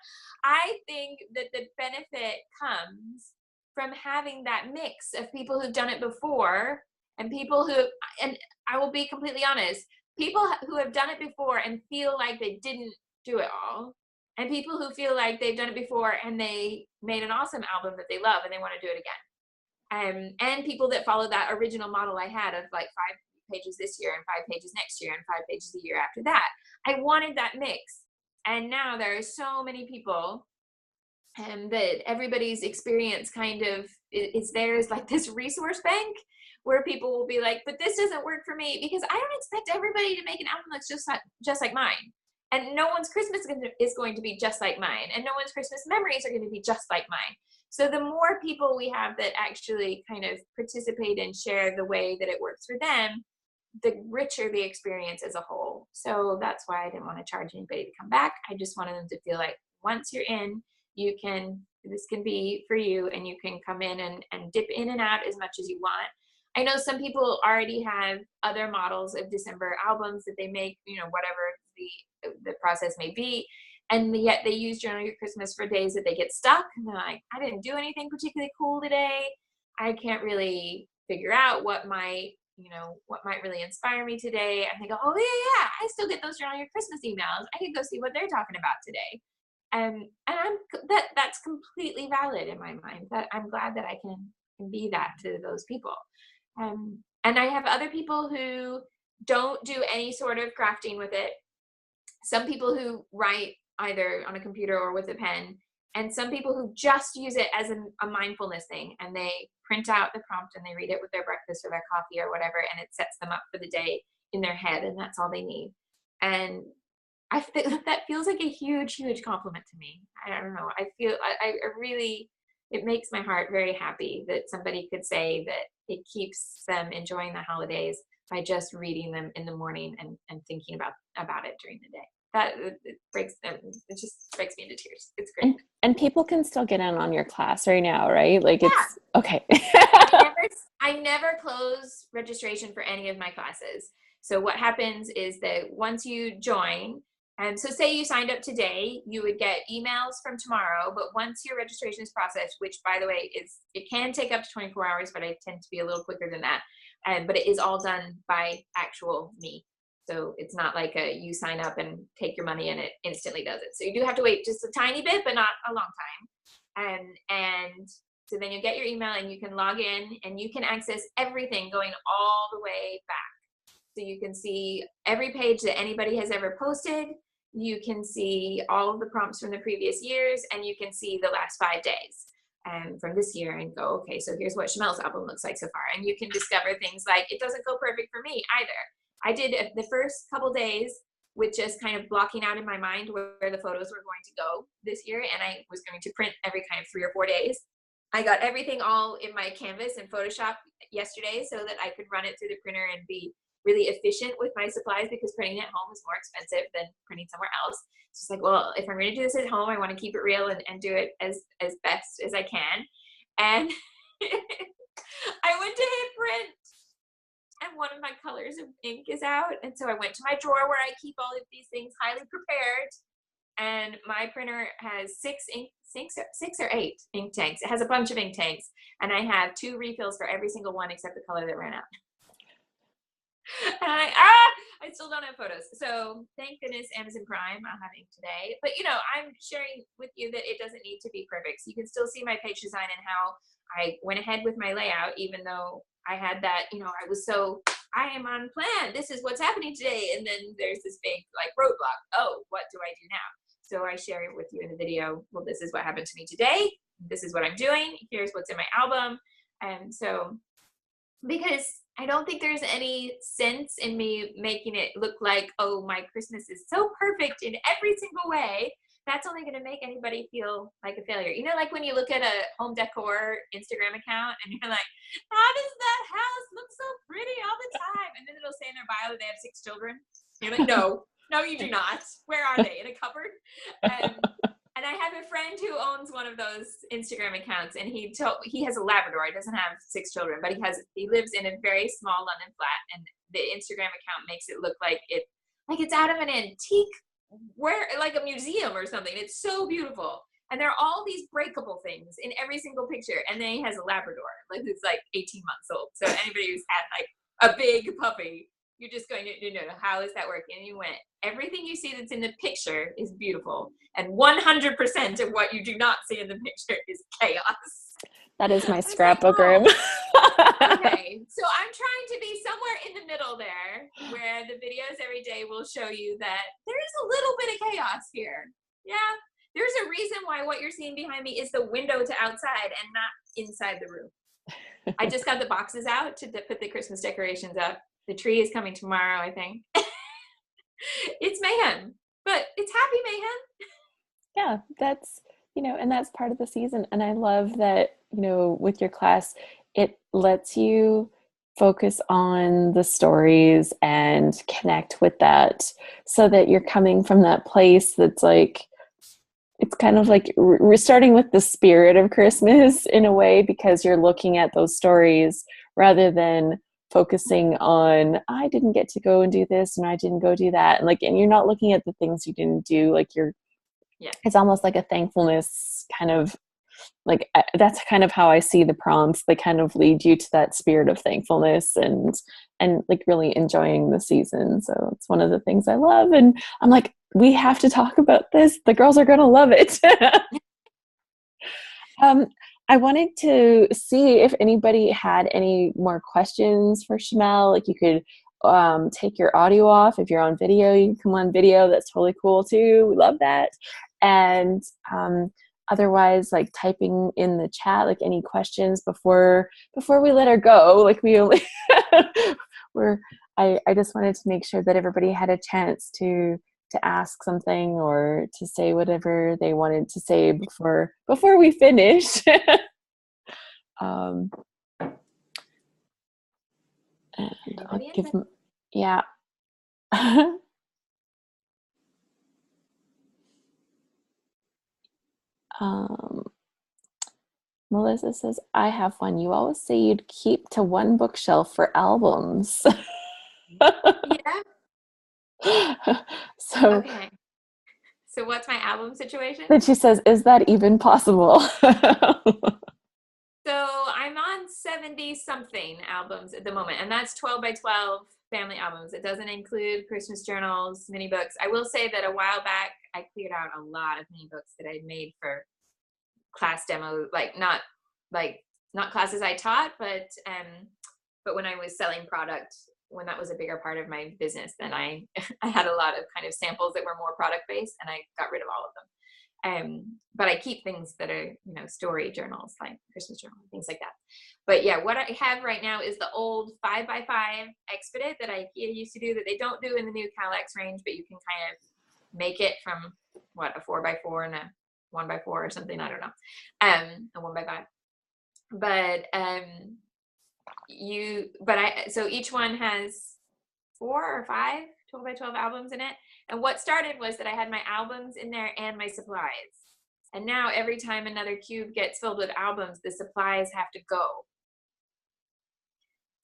I think that the benefit comes from having that mix of people who've done it before and people who, and I will be completely honest, people who have done it before and feel like they didn't do it all, and people who feel like they've done it before and they made an awesome album that they love and they want to do it again. And people that follow that original model I had of like 5 pages this year and 5 pages next year and 5 pages the year after that. I wanted that mix. And now there are so many people that everybody's experience kind of is theirs, like this resource bank where people will be like, but this doesn't work for me, because I don't expect everybody to make an album that's just like mine. And no one's Christmas is going to be just like mine. And no one's Christmas memories are going to be just like mine. So the more people we have that actually kind of participate and share the way that it works for them, the richer the experience as a whole. So that's why I didn't want to charge anybody to come back. I just wanted them to feel like once you're in, this can be for you, and you can come in and dip in and out as much as you want. I know some people already have other models of December albums that they make, whatever the process may be. And yet they use Journal Your Christmas for days that they get stuck. And they're like, I didn't do anything particularly cool today. I can't really figure out what might really inspire me today. And they go, oh yeah, I still get those Journal Your Christmas emails. I can go see what they're talking about today. And that's completely valid in my mind. That I'm glad that I can be that to those people. And I have other people who don't do any sort of crafting with it. Some people who write either on a computer or with a pen, and some people who just use it as a mindfulness thing, and they print out the prompt and they read it with their breakfast or their coffee or whatever, and it sets them up for the day in their head, and that's all they need. And that feels like a huge compliment to me. I don't know. I feel I really, it makes my heart very happy that somebody could say that it keeps them enjoying the holidays by just reading them in the morning and thinking about it during the day. That it just breaks me into tears. It's great. And people can still get in on your class right now, right? Like, Yeah. It's okay. I never close registration for any of my classes. So what happens is that once you join, and so say you signed up today, you would get emails from tomorrow, but once your registration is processed, which by the way it can take up to 24 hours, but I tend to be a little quicker than that. But it is all done by actual me. So it's not like you sign up and take your money and it instantly does it. So you do have to wait just a tiny bit, but not a long time. And so then you get your email and you can log in and you can access everything going all the way back. So you can see every page that anybody has ever posted. You can see all of the prompts from the previous years, and you can see the last 5 days from this year and go, okay, so here's what Shimelle's album looks like so far. And you can discover things like, it doesn't go perfect for me either. I did the first couple days with just kind of blocking out in my mind where the photos were going to go this year, and I was going to print every kind of 3 or 4 days. I got everything all in my Canvas and Photoshop yesterday so that I could run it through the printer and be really efficient with my supplies, because printing at home is more expensive than printing somewhere else. It's just like, well, if I'm going to do this at home, I want to keep it real and do it as best as I can. And I went to hit print, and one of my colors of ink is out. And so I went to my drawer where I keep all of these things highly prepared, And my printer has six or eight ink tanks. It has a bunch of ink tanks, and I have 2 refills for every single one except the color that ran out. And I still don't have photos. So thank goodness Amazon Prime, I'll have ink today. But I'm sharing with you that it doesn't need to be perfect. So you can still see my page design and how I went ahead with my layout, even though I had that, I was so, I am on plan. This is what's happening today. And then there's this big like roadblock. Oh, what do I do now? So I share it with you in the video. Well, this is what happened to me today. This is what I'm doing. Here's what's in my album. And so, because I don't think there's any sense in me making it look like, oh, my Christmas is so perfect in every single way. That's only going to make anybody feel like a failure. Like when you look at a home decor Instagram account and you're like, how does that house look so pretty all the time? And then it'll say in their bio that they have 6 children. You're like, no, you do not. Where are they? In a cupboard? And I have a friend who owns one of those Instagram accounts, and he has a Labrador. He doesn't have 6 children, but he lives in a very small London flat, and the Instagram account makes it look like it's out of an antique, like a museum or something. It's so beautiful, and there are all these breakable things in every single picture. And then he has a Labrador, who's like 18 months old. So anybody who's had like a big puppy, you're just going to know, how is that working? And you went, everything you see that's in the picture is beautiful. And 100% of what you do not see in the picture is chaos. That is my scrapbook room. Okay, so I'm trying to be somewhere in the middle there, where the videos every day will show you that there is a little bit of chaos here. Yeah, there's a reason why what you're seeing behind me is the window to outside and not inside the room. I just got the boxes out to put the Christmas decorations up. The tree is coming tomorrow, I think. It's mayhem, but it's happy mayhem. Yeah, that's, and that's part of the season. And I love that, with your class, it lets you focus on the stories and connect with that, so that you're coming from that place that's like, it's kind of like we're starting with the spirit of Christmas in a way, because you're looking at those stories rather than focusing on, I didn't get to go and do this and I didn't go do that. And you're not looking at the things you didn't do. It's almost like a thankfulness kind of, that's kind of how I see the prompts. They kind of lead you to that spirit of thankfulness and really enjoying the season. So it's one of the things I love. And I'm like, we have to talk about this. The girls are going to love it. I wanted to see if anybody had any more questions for Shimelle. You could take your audio off. If you're on video, you can come on video. That's totally cool too. We love that. And otherwise, typing in the chat, any questions before we let her go. We only I just wanted to make sure that everybody had a chance to ask something or to say whatever they wanted to say before we finish. And I'll give them, yeah. Melissa says, I have one. You always say you'd keep to one bookshelf for albums. Yeah. So, okay. So what's my album situation? Then she says, is that even possible? So I'm on 70 something albums at the moment, and that's 12 by 12 family albums. It doesn't include Christmas journals, mini books. I will say that a while back, I cleared out a lot of mini books that I'd made for class demo, not classes I taught, but when I was selling product, when that was a bigger part of my business, then I had a lot of kind of samples that were more product based, and I got rid of all of them. But I keep things that are, story journals, like Christmas journal, things like that. But yeah, what I have right now is the old 5x5 Expedit that IKEA used to do that they don't do in the new Calex range, but you can kind of make it from a 4x4 and a 1x4 or something. I don't know. A 1x5. So each one has 4 or 5 12 by 12 albums in it. And what started was that I had my albums in there and my supplies. And now every time another cube gets filled with albums, the supplies have to go.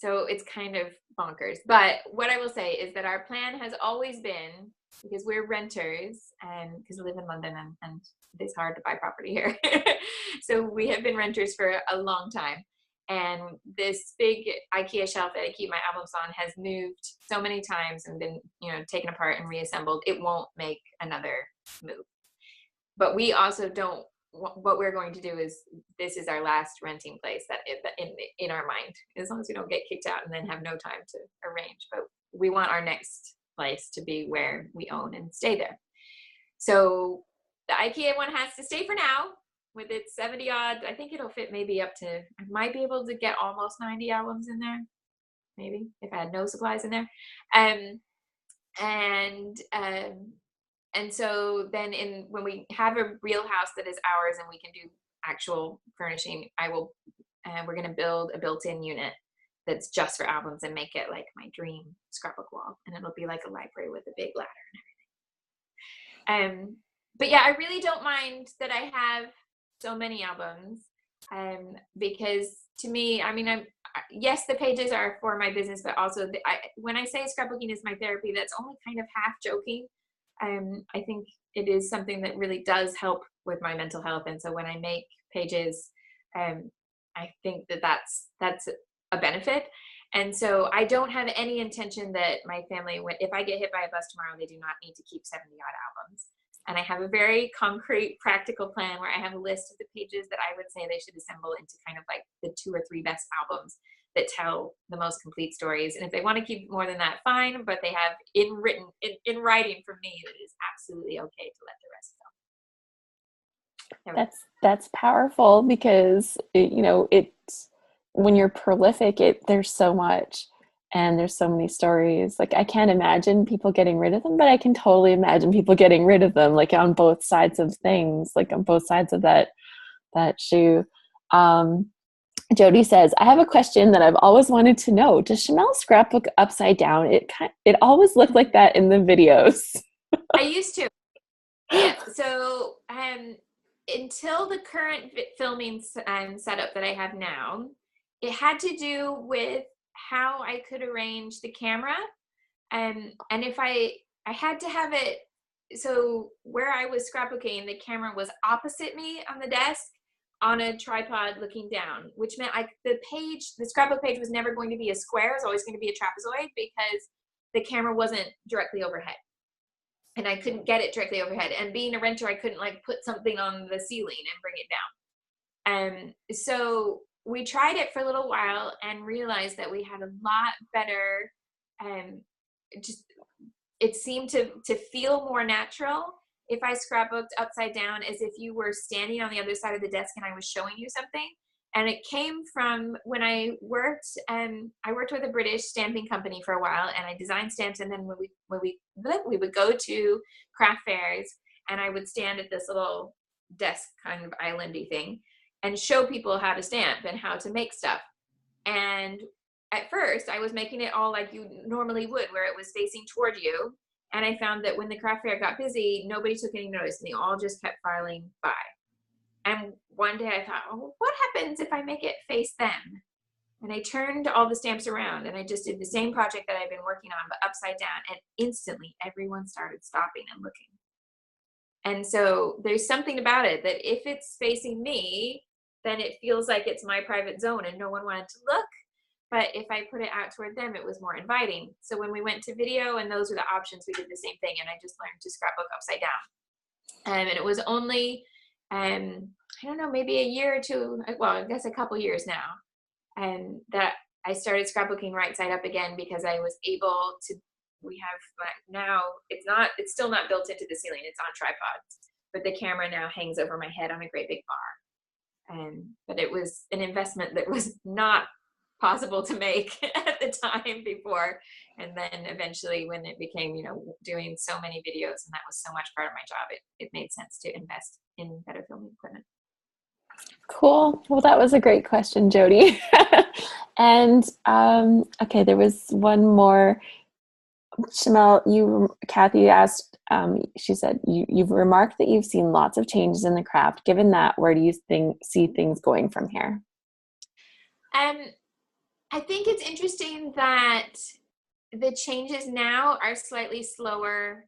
So it's kind of bonkers. But what I will say is that our plan has always been, because we're renters and because we live in London and it's hard to buy property here. So we have been renters for a long time. And this big IKEA shelf that I keep my albums on has moved so many times and been, taken apart and reassembled. It won't make another move. But we also don't, what we're going to do is, this is our last renting place that in our mind, as long as we don't get kicked out and then have no time to arrange. But we want our next place to be where we own and stay there. So the IKEA one has to stay for now with its 70 odd. I think it'll fit maybe up to, I might be able to get almost 90 albums in there, maybe, if I had no supplies in there. And so then when we have a real house that is ours and we can do actual furnishing, we're going to build a built-in unit that's just for albums and make it like my dream scrapbook wall. And it'll be like a library with a big ladder and everything. But yeah, I really don't mind that I have so many albums, because to me, I mean, yes, the pages are for my business, but also when I say scrapbooking is my therapy, that's only kind of half joking. I think it is something that really does help with my mental health. And so when I make pages, I think that that's a benefit. And so I don't have any intention that my family, if I get hit by a bus tomorrow, they do not need to keep 70 odd albums. And I have a very concrete, practical plan where I have a list of the pages that I would say they should assemble into kind of like the 2 or 3 best albums that tell the most complete stories. And if they want to keep more than that, fine, but they have in writing from me that it is absolutely okay to let the rest go. That's powerful, because it's, when you're prolific, there's so much and there's so many stories. Like, I can't imagine people getting rid of them, but I can totally imagine people getting rid of them, like on both sides of things, like on both sides of that shoe. Jody says, I have a question that I've always wanted to know. Does Shimelle scrapbook upside down? It always looked like that in the videos. I used to. Yeah. So until the current filming setup that I have now, it had to do with how I could arrange the camera. And if I had to have it, so where I was scrapbooking, the camera was opposite me on the desk on a tripod looking down, which meant the scrapbook page was never going to be a square. It was always going to be a trapezoid because the camera wasn't directly overhead. And I couldn't get it directly overhead. And being a renter, I couldn't like put something on the ceiling and bring it down. So we tried it for a little while and realized that we had a lot better, it seemed to feel more natural if I scrapbooked upside down, as if you were standing on the other side of the desk and I was showing you something. And it came from when I worked with a British stamping company for a while, and I designed stamps. And then when we would go to craft fairs, and I would stand at this little desk kind of islandy thing and show people how to stamp and how to make stuff. And at first I was making it all like you normally would, where it was facing toward you. And I found that when the craft fair got busy, nobody took any notice, and they all just kept filing by. And one day I thought, oh, what happens if I make it face them? And I turned all the stamps around, and I just did the same project that I've been working on, but upside down. And instantly everyone started stopping and looking. And so there's something about it that if it's facing me, then it feels like it's my private zone and no one wanted to look. But if I put it out toward them, it was more inviting. So when we went to video and those were the options, we did the same thing. And I just learned to scrapbook upside down. And it was only, I don't know, maybe a year or two, well, I guess a couple years now, and that I started scrapbooking right side up again, because I was able to, we have now, it's still not built into the ceiling, it's on tripods, but the camera now hangs over my head on a great big bar. But it was an investment that was not possible to make at the time before. And then eventually when it became, doing so many videos and that was so much part of my job, it made sense to invest in better filming equipment. Cool. Well, that was a great question, Jody. And okay, there was one more. Shimelle, Kathy asked, she said, you've remarked that you've seen lots of changes in the craft. Given that, where do you see things going from here? I think it's interesting that the changes now are slightly slower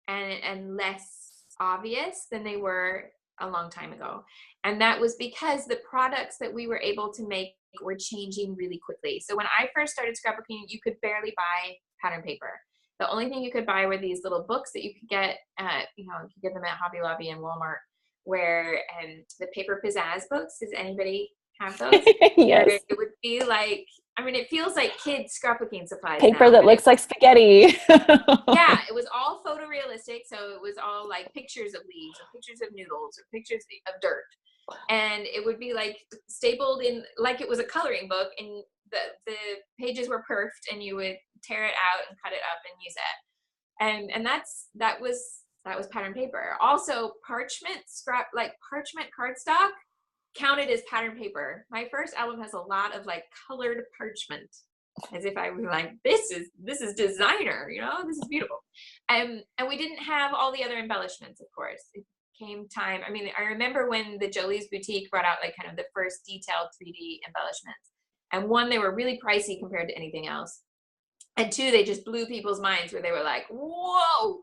and less obvious than they were a long time ago. And that was because the products that we were able to make were changing really quickly. So when I first started scrapbooking, you could barely buy pattern paper. The only thing you could buy were these little books that you could get at, you could get them at Hobby Lobby and Walmart, where the paper pizzazz books. Does anybody have those? Where Yes. it would be like, I mean, it feels like kids scrapbooking supplies Paper now, that but looks like spaghetti. yeah, it was all photorealistic. So it was all like pictures of leaves or pictures of noodles or pictures of dirt. And it would be like stapled in like it was a coloring book, and the pages were perfed, and you would tear it out and cut it up and use it. And that was pattern paper. Also, parchment scrap, like parchment cardstock, counted as pattern paper. My first album has a lot of like colored parchment, as if I was like, this is designer, this is beautiful. And we didn't have all the other embellishments, of course. It came time. I mean, I remember when the Jolie's Boutique brought out like kind of the first detailed 3D embellishments. And one, they were really pricey compared to anything else. And two, they just blew people's minds, where they were like, whoa,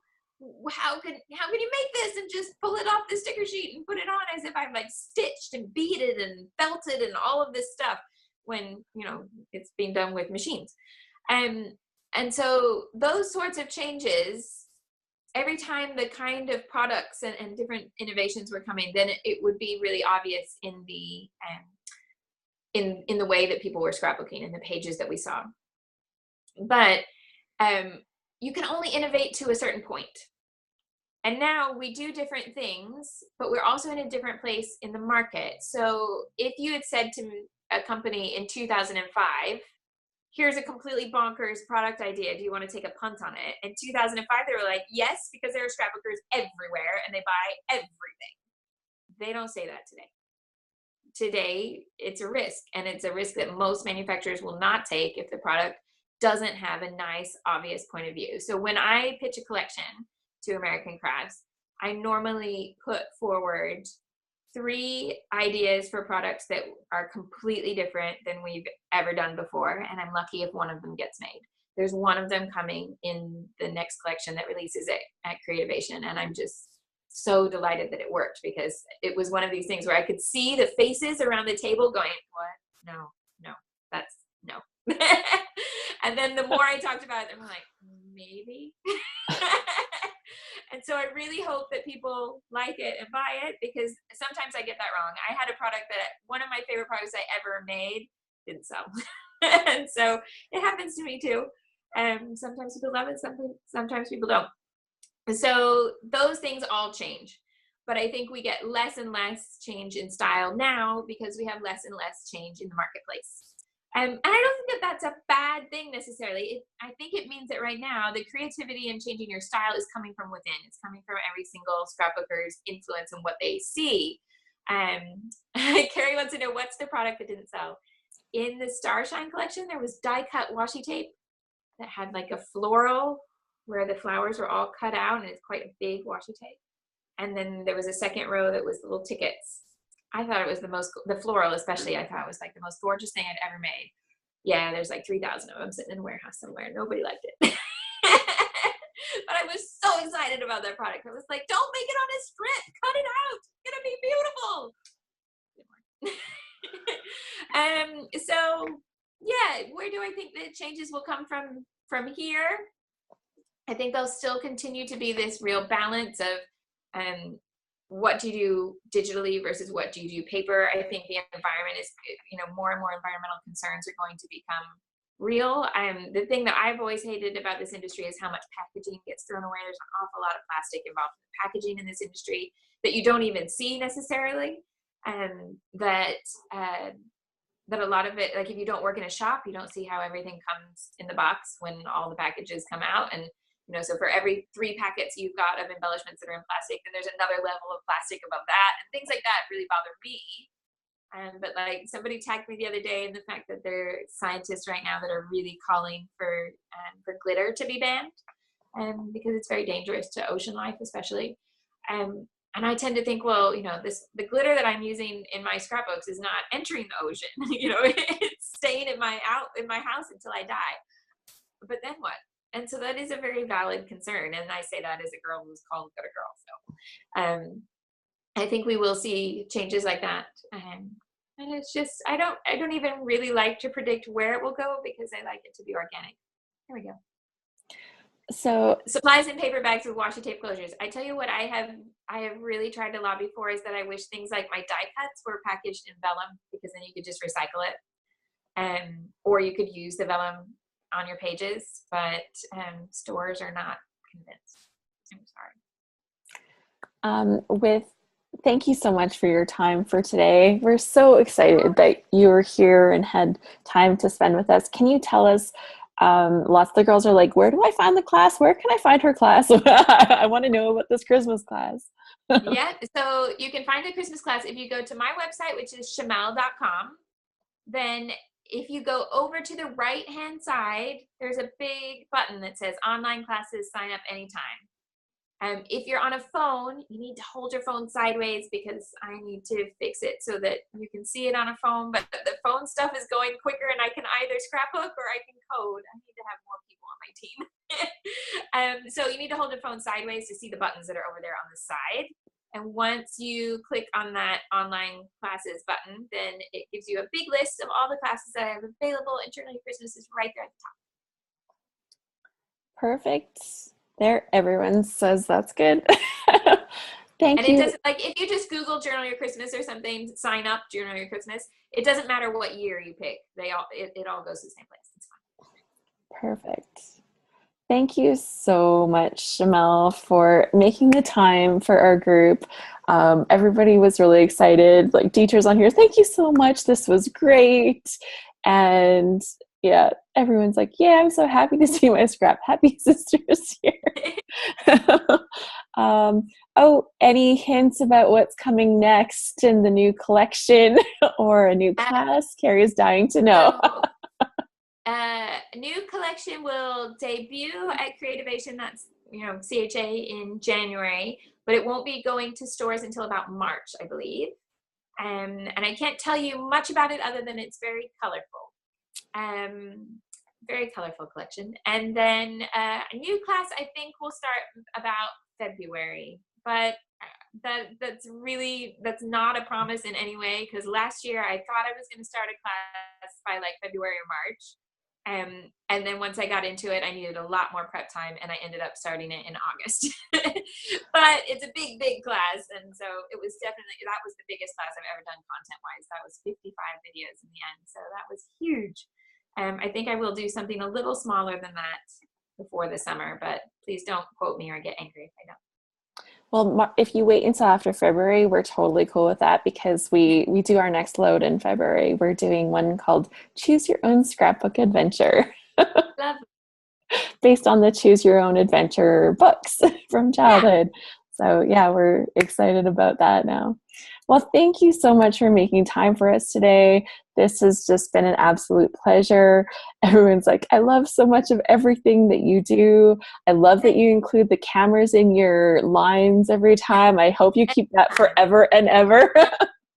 how can you make this and just pull it off the sticker sheet and put it on, as if I've like stitched and beaded and felted and all of this stuff, when it's being done with machines. And so those sorts of changes, every time the kind of products and different innovations were coming, then it would be really obvious in the in the way that people were scrapbooking, in the pages that we saw. But you can only innovate to a certain point. And now we do different things, but we're also in a different place in the market. So if you had said to a company in 2005, here's a completely bonkers product idea, do you want to take a punt on it? In 2005, they were like, yes, because there are scrapbookers everywhere and they buy everything. They don't say that today. Today, it's a risk, and it's a risk that most manufacturers will not take if the product doesn't have a nice, obvious point of view. So when I pitch a collection to American Crafts, I normally put forward 3 ideas for products that are completely different than we've ever done before, and I'm lucky if one of them gets made. There's one of them coming in the next collection that releases it at Creativation, and I'm just so delighted that it worked, because it was one of these things where I could see the faces around the table going, what? No, that's no. And then the more I talked about it, I'm like, maybe. And so I really hope that people like it and buy it, because sometimes I get that wrong. I had a product that one of my favorite products I ever made didn't sell. And so it happens to me too. Sometimes people love it, sometimes people don't. So those things all change. But I think we get less and less change in style now, because we have less and less change in the marketplace. And I don't think that that's a bad thing necessarily. I think it means that right now, the creativity and changing your style is coming from within. It's coming from every single scrapbooker's influence and what they see. Carrie wants to know, what's the product that didn't sell? In the Starshine collection, there was die-cut washi tape that had like a floral where the flowers were all cut out, and it's quite a big washi tape. And then there was a second row that was little tickets. I thought it was the floral especially, I thought was like the most gorgeous thing I'd ever made. Yeah, there's like 3,000 of them sitting in a warehouse somewhere. Nobody liked it. But I was so excited about that product. I was like, don't make it on a strip. Cut it out. It's going to be beautiful. So, yeah, where do I think the changes will come from here? I think there'll still continue to be this real balance of what do you do digitally versus what do you do paper. I think the environment is, more and more environmental concerns are going to become real. The thing that I've always hated about this industry is how much packaging gets thrown away. There's an awful lot of plastic involved in packaging in this industry that you don't even see necessarily. That a lot of it, like if you don't work in a shop, you don't see how everything comes in the box when all the packages come out. And so for every 3 packets you've got of embellishments that are in plastic, then there's another level of plastic above that, and things like that really bother me. But like somebody tagged me the other day in the fact that there are scientists right now that are really calling for glitter to be banned, because it's very dangerous to ocean life, especially. And I tend to think, well, the glitter that I'm using in my scrapbooks is not entering the ocean. It's staying in my house until I die. But then what? And so that is a very valid concern. And I say that as a girl who's called Glitter Girl. So I think we will see changes like that. And it's just, I don't even really like to predict where it will go because I like it to be organic. There we go. So supplies and paper bags with washi tape closures. I tell you what, I have really tried to lobby for is that I wish things like my die cuts were packaged in vellum, because then you could just recycle it, or you could use the vellum on your pages. But stores are not convinced. I'm sorry. Thank you so much for your time for today. We're so excited that you were here and had time to spend with us. Can you tell us, lots of the girls are like, where do I find the class? Where can I find her class? I want to know about this Christmas class. Yeah, so you can find the Christmas class if you go to my website, which is shimelle.com. Then if you go over to the right-hand side, there's a big button that says online classes, sign up anytime. If you're on a phone, you need to hold your phone sideways because I need to fix it so that you can see it on a phone. But the phone stuff is going quicker, and I can either scrapbook or I can code. I need to have more people on my team. So you need to hold your phone sideways to see the buttons that are over there on the side. And once you click on that online classes button, then it gives you a big list of all the classes that I have available. And Journaling Christmas is right there at the top. Perfect. There, everyone says that's good. Thank you. And it doesn't, like, if you just Google Journal Your Christmas or something, sign up Journal Your Christmas, it doesn't matter what year you pick. It all goes to the same place. It's fine. Perfect. Thank you so much, Shimelle, for making the time for our group. Everybody was really excited. Like, teachers on here, thank you so much. This was great. And yeah, everyone's like, yeah, I'm so happy to see my scrap happy sisters here. Any hints about what's coming next in the new collection or a new class? Carrie's dying to know. New collection will debut at Creativation, that's CHA, in January, but it won't be going to stores until about March, I believe. And I can't tell you much about it other than it's very colorful. Very colorful collection. And then a new class I think will start about February, but that's not a promise in any way, because last year I thought I was going to start a class by like February or March. And then once I got into it, I needed a lot more prep time, and I ended up starting it in August. But it's a big class, and so that was the biggest class I've ever done content-wise. That was 55 videos in the end, so that was huge. I think I will do something a little smaller than that before the summer, but please don't quote me or get angry if I don't. Well, if you wait until after February, we're totally cool with that, because we do our next load in February. We're doing one called Choose Your Own Scrapbook Adventure. Lovely. Based on the Choose Your Own Adventure books from childhood. Yeah. So yeah, we're excited about that now. Well, thank you so much for making time for us today. This has just been an absolute pleasure. Everyone's like, I love so much of everything that you do. I love that you include the cameras in your lines every time. I hope you keep that forever and ever.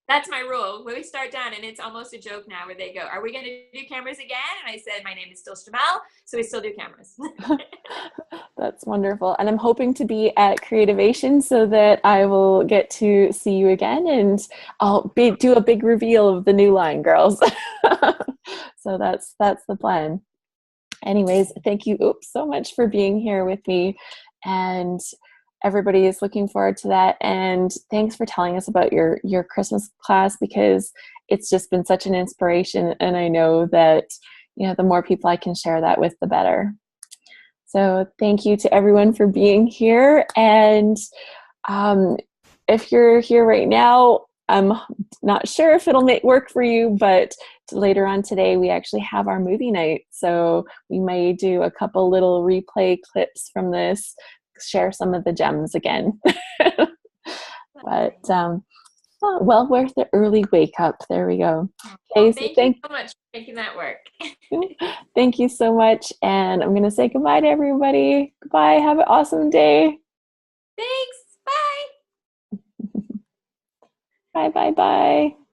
That's my rule. When we start down, and it's almost a joke now, where they go, are we going to do cameras again? And I said, my name is still Shimelle, so we still do cameras. That's wonderful. And I'm hoping to be at Creativation so that I will get to see you again, and I'll do a big reveal of the new line, girls. So that's the plan. Anyways, thank you so much for being here with me, and everybody is looking forward to that. And thanks for telling us about your Christmas class, because it's just been such an inspiration, and I know that the more people I can share that with, the better. So thank you to everyone for being here. And if you're here right now, I'm not sure if it'll work for you, but later on today we actually have our movie night, so we may do a couple little replay clips from this, share some of the gems again. But well worth the early wake up. There we go. Okay, so thank you so much for making that work. Thank you so much, and I'm going to say goodbye to everybody. Goodbye. Have an awesome day. Thanks. Bye. Bye, bye, bye.